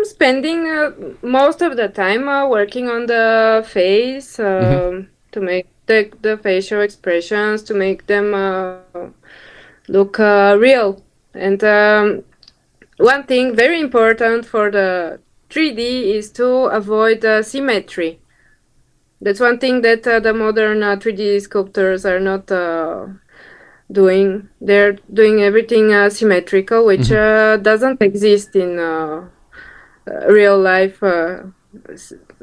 spending most of the time working on the face to make the facial expressions, to make them look real. And one thing very important for the 3D is to avoid symmetry. That's one thing that the modern 3D sculptors are not doing. They're doing everything symmetrical, which doesn't exist in real life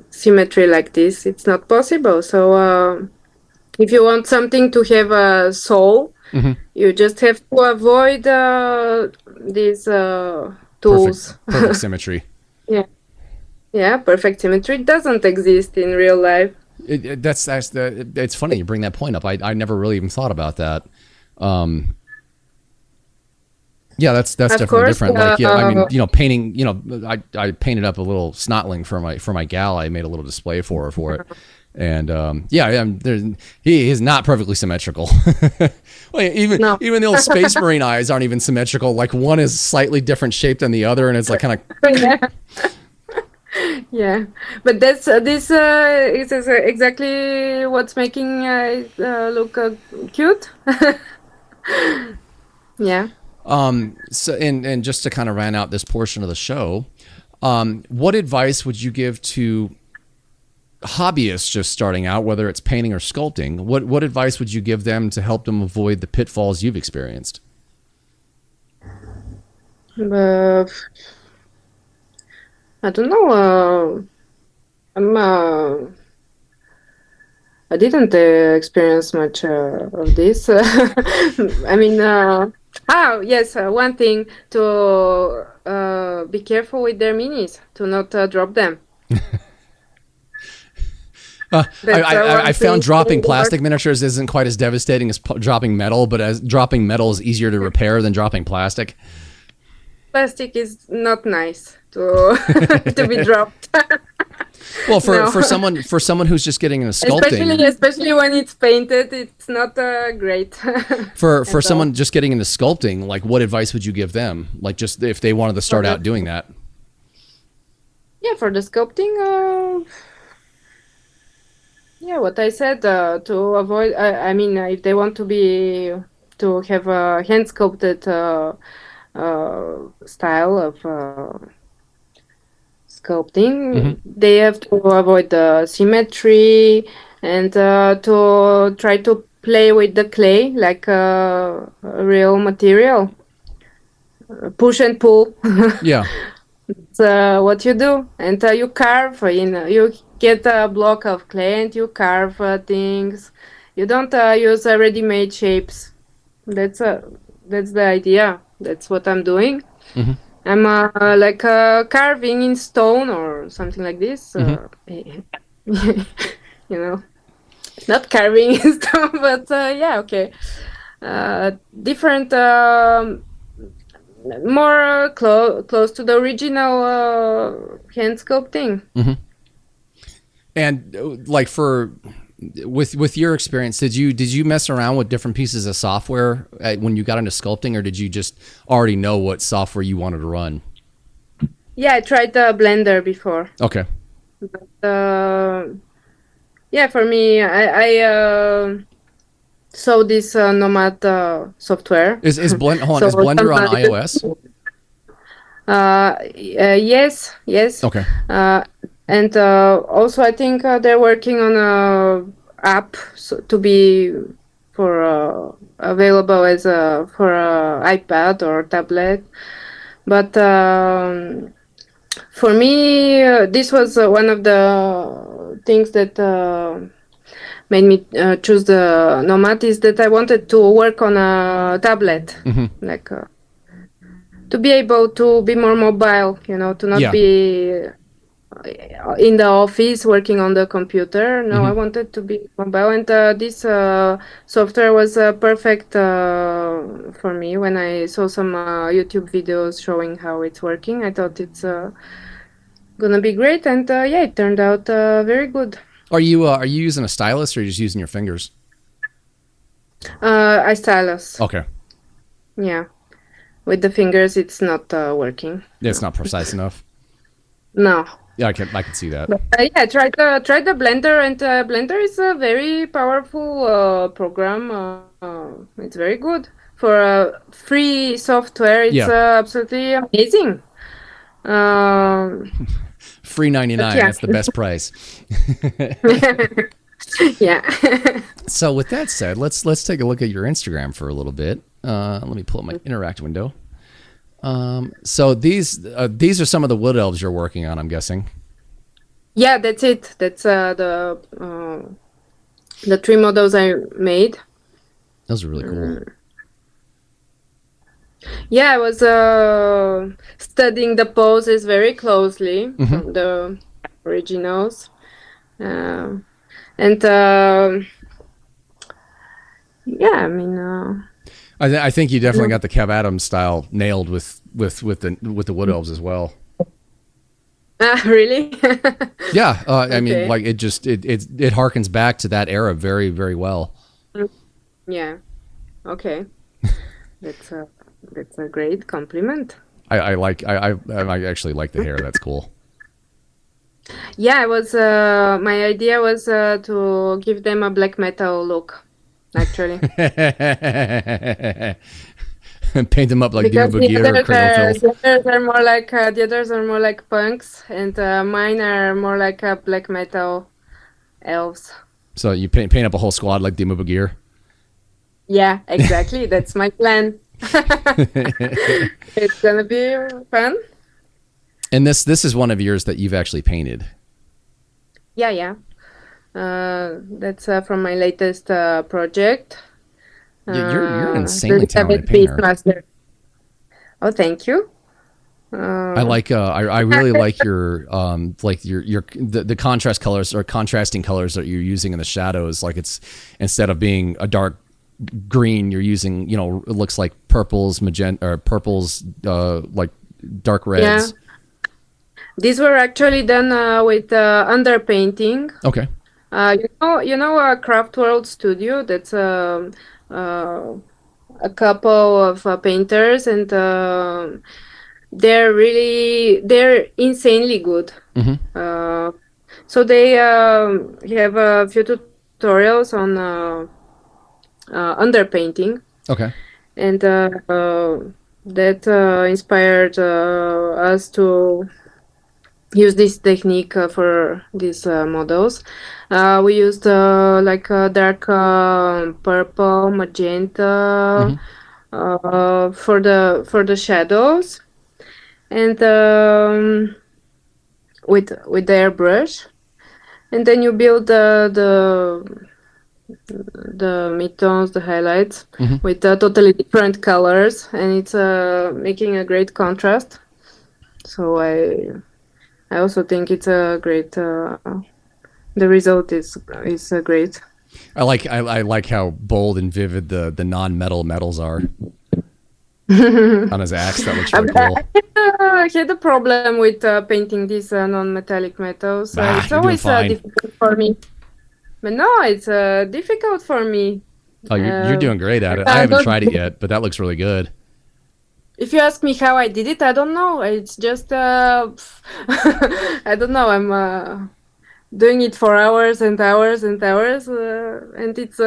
symmetry like this. It's not possible. So if you want something to have a soul, you just have to avoid these tools. Perfect symmetry. Yeah, perfect symmetry doesn't exist in real life. It's funny you bring that point up. I never really even thought about that. Yeah, that's definitely different. Like, yeah, I mean, painting. I painted up a little snotling for my gal. I made a little display for it, and he is not perfectly symmetrical. Well, even the old Space Marine eyes aren't even symmetrical. Like one is slightly different shape than the other, and it's like kind of. Yeah, but this is exactly what's making it look cute. Yeah. So and just to kind of round out this portion of the show, what advice would you give to hobbyists just starting out, whether it's painting or sculpting? What advice would you give them to help them avoid the pitfalls you've experienced? I don't know. I didn't experience much of this. I mean, yes, one thing to be careful with their minis, to not drop them. I found dropping plastic miniatures isn't quite as devastating as dropping metal, but as dropping metal is easier to repair than dropping plastic. Plastic is not nice to to be dropped. Well, for someone who's just getting into sculpting, especially when it's painted, it's not great. For someone just getting into sculpting, like what advice would you give them? Like just if they wanted to start out doing that. Yeah, for the sculpting, yeah, what I said to avoid. I mean, if they want to have a hand sculpted style of sculpting, they have to avoid the symmetry and to try to play with the clay like a real material. Push and pull. Yeah. It's what you do, and you carve. You get a block of clay and you carve things. You don't use ready-made shapes. That's the idea. That's what I'm doing. I'm like carving in stone or something like this. You know, not carving in stone, but yeah, okay. Different, more close to the original hand sculpting. And like with your experience, did you mess around with different pieces of software when you got into sculpting, or did you just already know what software you wanted to run? Yeah, I tried the Blender before. Okay. But, yeah, for me, I saw this Nomad software. Is Blender on iOS? Yes. Okay. And also, I think they're working on a app to be for available as for iPad or tablet. But for me, this was one of the things that made me choose the Nomad, is that I wanted to work on a tablet, like to be able to be more mobile, to not be in the office working on the computer. No, I wanted to be mobile, and this software was perfect for me. When I saw some YouTube videos showing how it's working, I thought it's gonna be great, and yeah, it turned out very good. Are you using a stylus, or are you just using your fingers? I stylus. Okay. Yeah, with the fingers, it's not working. It's not precise enough. No. Yeah, I can see that. Yeah, try the Blender, and Blender is a very powerful program. It's very good for free software. It's absolutely amazing. Free 99. That's the best price. Yeah. So with that said, let's take a look at your Instagram for a little bit. Let me pull up my interact window. So these are some of the wood elves you're working on, I'm guessing. Yeah, that's it. That's the 3 models I made. Those are really cool. Yeah, I was studying the poses very closely from the originals, and yeah, I mean. I think you definitely got the Kev Adams style nailed with the wood elves as well. Really? Yeah, I mean, like it harkens back to that era very, very well. Yeah. Okay. That's a great compliment. I actually like the hair. That's cool. Yeah, I was. My idea was to give them a black metal look. Actually. Paint them up like because the others are more like the others are more like punks, and mine are more like black metal elves. So you paint up a whole squad like the Gear? Yeah, exactly. That's my plan. It's gonna be fun. And this is one of yours that you've actually painted. Yeah. That's from my latest project. You're an insanely talented painter. Master. Oh, thank you. I really like your the contrast colors or contrasting colors that you're using in the shadows. Like it's, instead of being a dark green, you're using, it looks like purples, magenta, or purples, like dark reds. Yeah. These were actually done with underpainting. Okay. You know Craft World Studio. That's a couple of painters, and they're insanely good. So they have a few tutorials on underpainting. Okay. And that inspired us to use this technique for these models. We used like dark purple, magenta for the shadows, and with the airbrush, and then you build the midtones, the highlights with totally different colors, and it's making a great contrast. So I also think it's a great. The result is great. I like how bold and vivid the non-metal metals are on his axe. That looks really cool. I had a problem with painting these non-metallic metals. It's always difficult for me. But no, it's difficult for me. Oh, you're doing great at it. I haven't tried it yet, but that looks really good. If you ask me how I did it, I don't know. It's just I don't know. I'm doing it for hours and hours and hours, and it's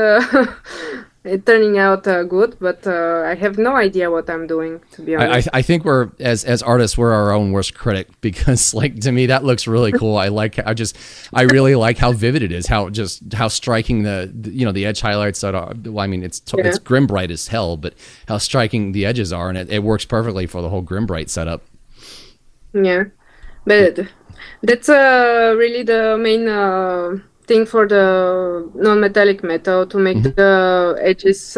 it turning out good. But I have no idea what I'm doing, to be honest. I think we're as artists, we're our own worst critic, because like to me that looks really cool. I really like how vivid it is, how striking the edge highlights are. Well, I mean it's grim bright as hell, but how striking the edges are, and it works perfectly for the whole grim bright setup. Yeah, but that's really the main thing for the non-metallic metal, to make the edges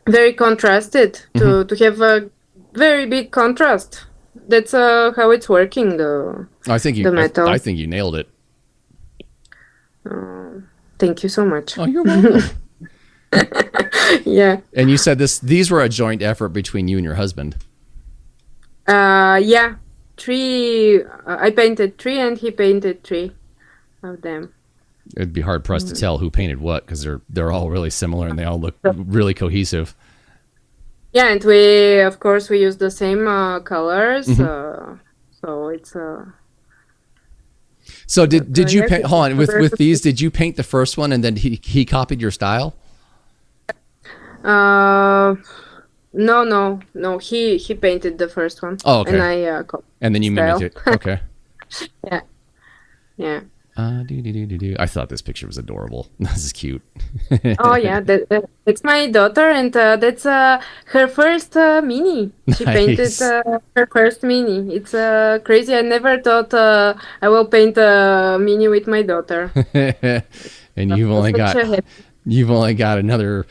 very contrasted, to have a very big contrast. That's how it's working. The metal. I think you nailed it. Thank you so much. Oh, you're welcome. Yeah. And you said these were a joint effort between you and your husband. Yeah. 3. I painted 3, and he painted 3 of them. It'd be hard pressed to tell who painted what, because they're all really similar and they all look really cohesive. Yeah, and we use the same colors. So it's. So did you paint? Hold on, with these, did you paint the first one and then he copied your style? No. He painted the first one. Oh, okay. And I and then you mimicked it. Okay. Yeah. I thought this picture was adorable. This is cute. Oh yeah, it's my daughter, and that's her first mini. She painted her first mini. It's crazy. I never thought I will paint a mini with my daughter. And you've only got another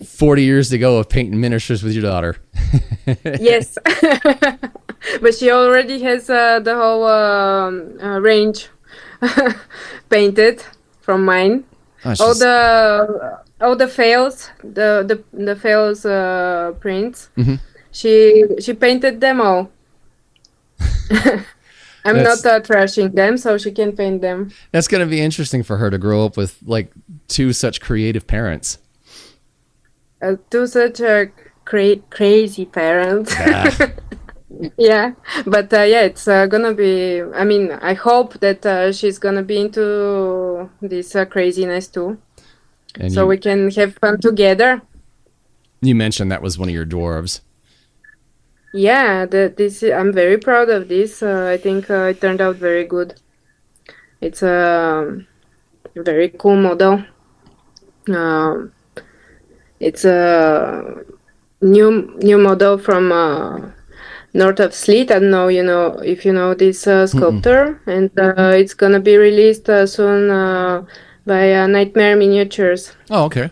40 years to go of painting miniatures with your daughter. Yes. But she already has the whole range painted from mine. All the fails, the fails prints. She painted them all. I'm not trashing them, so she can paint them. That's going to be interesting for her to grow up with like 2 such creative parents. 2 such crazy parents. Yeah, but it's gonna be. I mean, I hope that she's gonna be into this craziness too, and so we can have fun together. You mentioned that was one of your dwarves. Yeah, I'm very proud of this. I think it turned out very good. It's a very cool model. It's a new model from north of Sleet. I don't know, if you know this sculptor, and it's gonna be released soon by Nightmare Miniatures. Oh, okay.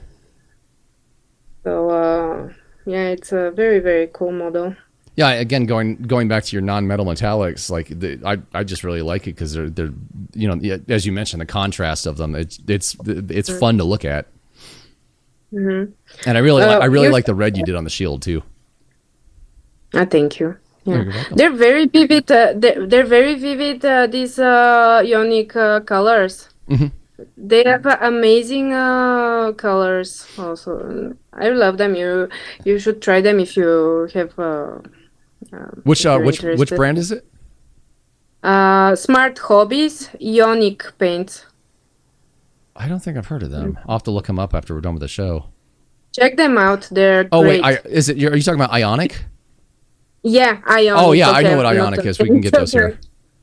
So yeah, it's a very, very cool model. Yeah, again, going back to your non-metal metallics, like I just really like it because they're as you mentioned, the contrast of them. It's fun to look at. And I really like the red you did on the shield too. Thank you. Yeah, they're very vivid. They're very vivid. These unique colors. They have amazing colors. Also, I love them. You should try them if you have. Which brand is it? Smart Hobbies Ionic Paints. I don't think I've heard of them. I'll have to look them up after we're done with the show. Check them out. They're great. Wait, are you talking about Ionic? Yeah, Ionic. Oh yeah, okay. I know what Ionic is. We can get those here.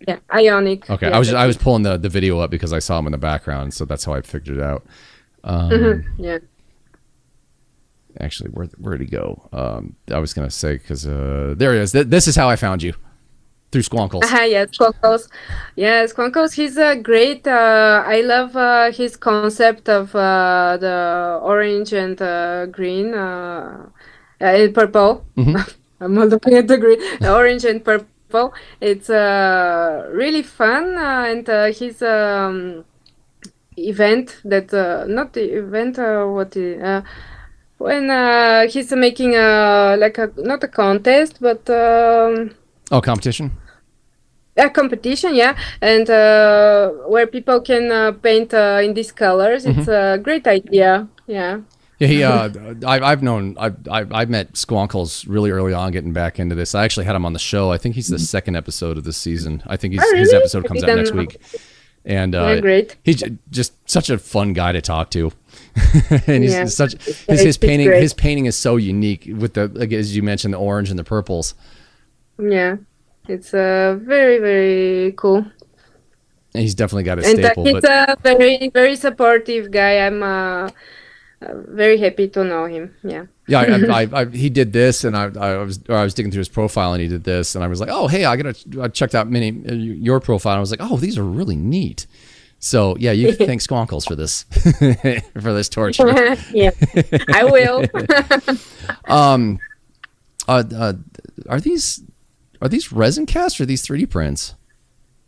Yeah, Ionic. Okay, yeah, I was pulling the video up because I saw them in the background, so that's how I figured it out. Yeah. Actually, where'd he go? I was gonna say because there he is. This is how I found you, through Squonkles. Yeah, Squonkles. Yeah, Squonkles. He's great. I love his concept of the orange and green and purple. I'm looking at the green, orange and purple. It's really fun, and his event that not the event when he's making like a not a contest but competition. a competition, yeah, and where people can paint in these colors. It's a great idea, yeah. Yeah, he. I've met Squonkles really early on, getting back into this. I actually had him on the show. I think he's the second episode of this season. I think his episode comes out next week. And great. He's just such a fun guy to talk to, and he's such his painting. His painting is so unique with the, like, as you mentioned, the orange and the purples. Yeah, it's very, very cool. And he's definitely got a staple. And he's a very, very supportive guy. I'm very happy to know him. Yeah. Yeah, he did this, and I was digging through his profile, and he did this, and I was like, oh, hey, I checked out your profile, and I was like, oh, these are really neat. So yeah, you can thank Squonkles for this for this torture. Yeah, I will. Are these resin casts or are these 3D prints?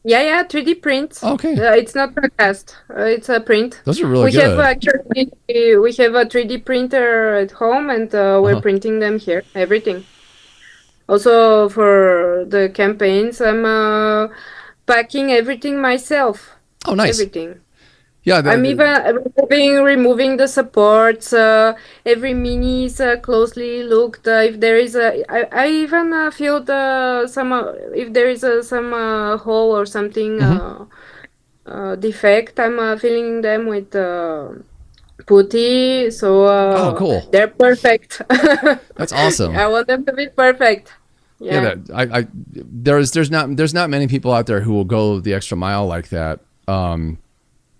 Yeah, 3D prints. Okay. It's not a cast. It's a print. Those are really good. We have a 3D printer at home, and we're printing them here. Everything. Also for the campaigns, I'm packing everything myself. Oh, nice. Everything. Yeah, I'm even removing the supports. Every mini is closely looked. If there is I even filled some if there is some hole or something defect, I'm filling them with putty. So oh, cool. They're perfect. That's awesome. I want them to be perfect. Yeah. There's not many people out there who will go the extra mile like that.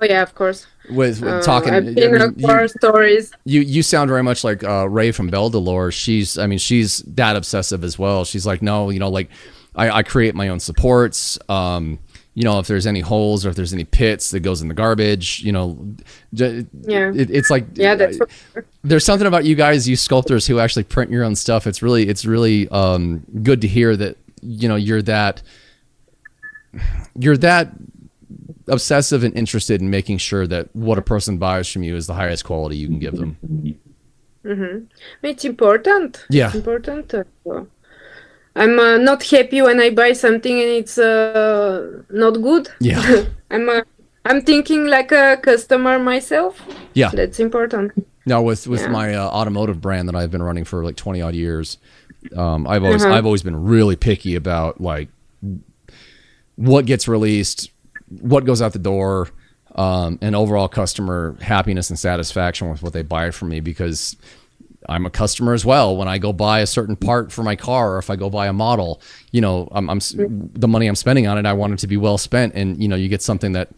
Oh yeah, of course. With talking, I've seen horror stories. You sound very much like Ray from Belle Delore. She's that obsessive as well. She's like, no, like I create my own supports. If there's any holes or if there's any pits, that goes in the garbage. It's like there's something about you guys, you sculptors, who actually print your own stuff. It's really good to hear that you're that obsessive and interested in making sure that what a person buys from you is the highest quality you can give them. It's important. Yeah, it's important. I'm not happy when I buy something and it's not good. Yeah. I'm thinking like a customer myself. Yeah, that's important. Now with my automotive brand that I've been running for like 20 odd years, I've always been really picky about like what gets released, what goes out the door, and overall customer happiness and satisfaction with what they buy from me, because I'm a customer as well. When I go buy a certain part for my car, or if I go buy a model, I'm the money I'm spending on it, I want it to be well spent. And you get something that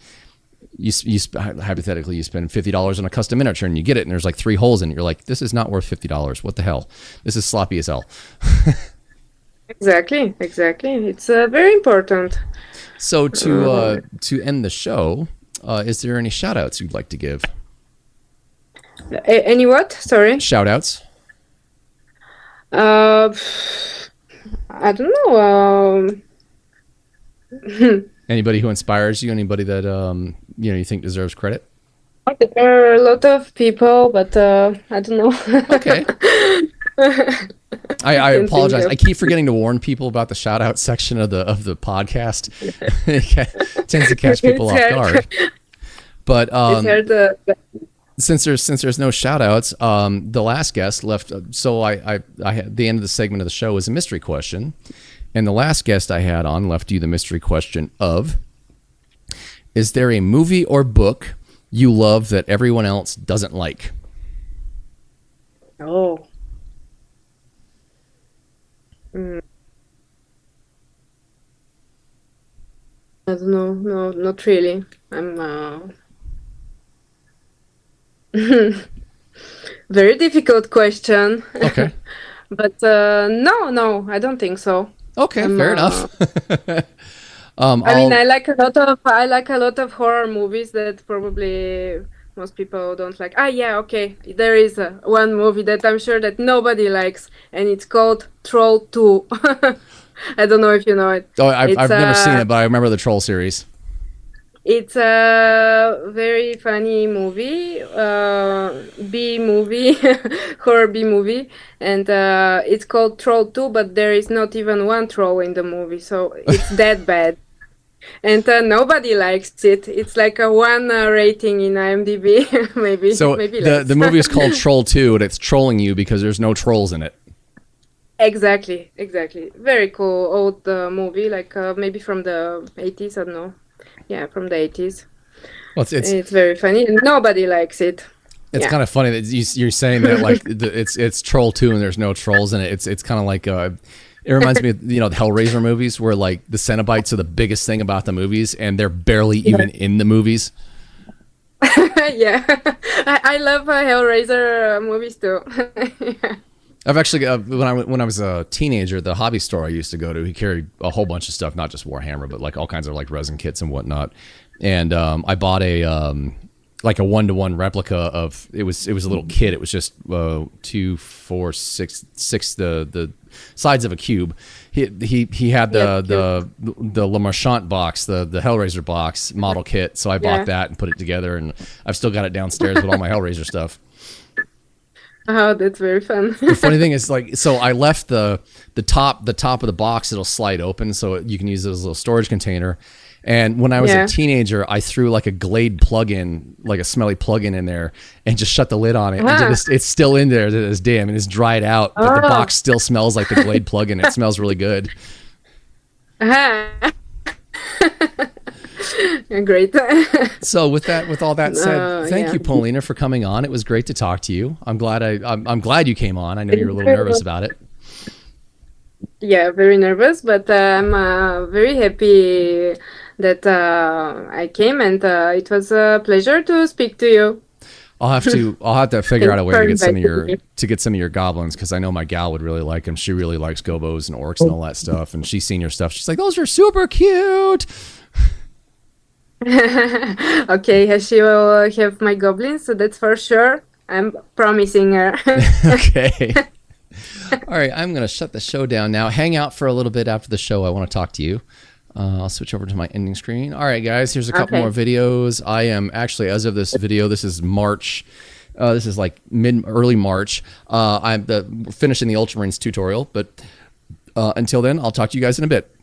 hypothetically you spend $50 on a custom miniature and you get it and there's like 3 holes in it. You're like, this is not worth $50. What the hell? This is sloppy as hell. Exactly. It's very important. So to end the show, is there any shout outs you'd like to give? Any what? Sorry? Shout outs. I don't know. Anybody who inspires you? Anybody that you think deserves credit? There are a lot of people, but I don't know. Okay. I apologize. I keep forgetting to warn people about the shout out section of the podcast. It tends to catch people off guard. But since there's no shout outs, the last guest left. So I had the end of the segment of the show is a mystery question. And the last guest I had on left you the mystery question of, is there a movie or book you love that everyone else doesn't like? Oh. I don't know. No, not really. I'm very difficult question. Okay. But no, I don't think so. Okay, fair enough. I mean, I like a lot of horror movies that probably most people don't like. Ah, yeah, okay. There is one movie that I'm sure that nobody likes, and it's called Troll 2. I don't know if you know it. Oh, I've never seen it, but I remember the Troll series. It's a very funny movie, B movie, horror B movie, and it's called Troll 2, but there is not even one troll in the movie, so it's that bad. And nobody likes it. It's like a 1 rating in IMDb, maybe. So maybe less. the movie is called Troll 2, and it's trolling you because there's no trolls in it. Exactly. Very cool old movie, like maybe from the 80s, I don't know. Yeah, from the 80s. Well, it's very funny, and nobody likes it. It's kind of funny that you're saying that like it's Troll 2 and there's no trolls in it. It's kind of like it reminds me of the Hellraiser movies where like the Cenobites are the biggest thing about the movies and they're barely even in the movies. Yeah, I love Hellraiser movies too. Yeah. I've actually when I was a teenager, the hobby store I used to go to, he carried a whole bunch of stuff, not just Warhammer, but like all kinds of like resin kits and whatnot. And I bought a like a 1-to-1 replica of it was a little kit. It was just 2, 4, 6 the sides of a cube. He had the Le Marchand box, the Hellraiser box model kit. So I bought that and put it together, and I've still got it downstairs with all my Hellraiser stuff. Oh, that's very fun. The funny thing is, like, so I left the top of the box. It'll slide open, so you can use it as a little storage container. And when I was a teenager, I threw like a Glade plug-in, like a smelly plug-in in there, and just shut the lid on it. And it's still in there to this day. I mean, it's dried out, but the box still smells like the Glade plug-in. It smells really good. Great. So with all that said, thank you, Paulina, for coming on. It was great to talk to you. I'm glad you came on. I know you were a little nervous about it. Yeah, very nervous, but I'm very happy that I came, and it was a pleasure to speak to you. I'll have to figure out a way to get some of your goblins, because I know my gal would really like them. She really likes gobos and orcs and all that stuff, and she's seen your stuff. She's like, those are super cute. Okay, she will have my goblins, so that's for sure. I'm promising her. Okay. All right, I'm going to shut the show down now. Hang out for a little bit after the show. I want to talk to you. I'll switch over to my ending screen. All right, guys, here's a couple more videos. I am actually, as of this video, this is March. This is like early March. I'm finishing the Ultramarines tutorial, but until then, I'll talk to you guys in a bit.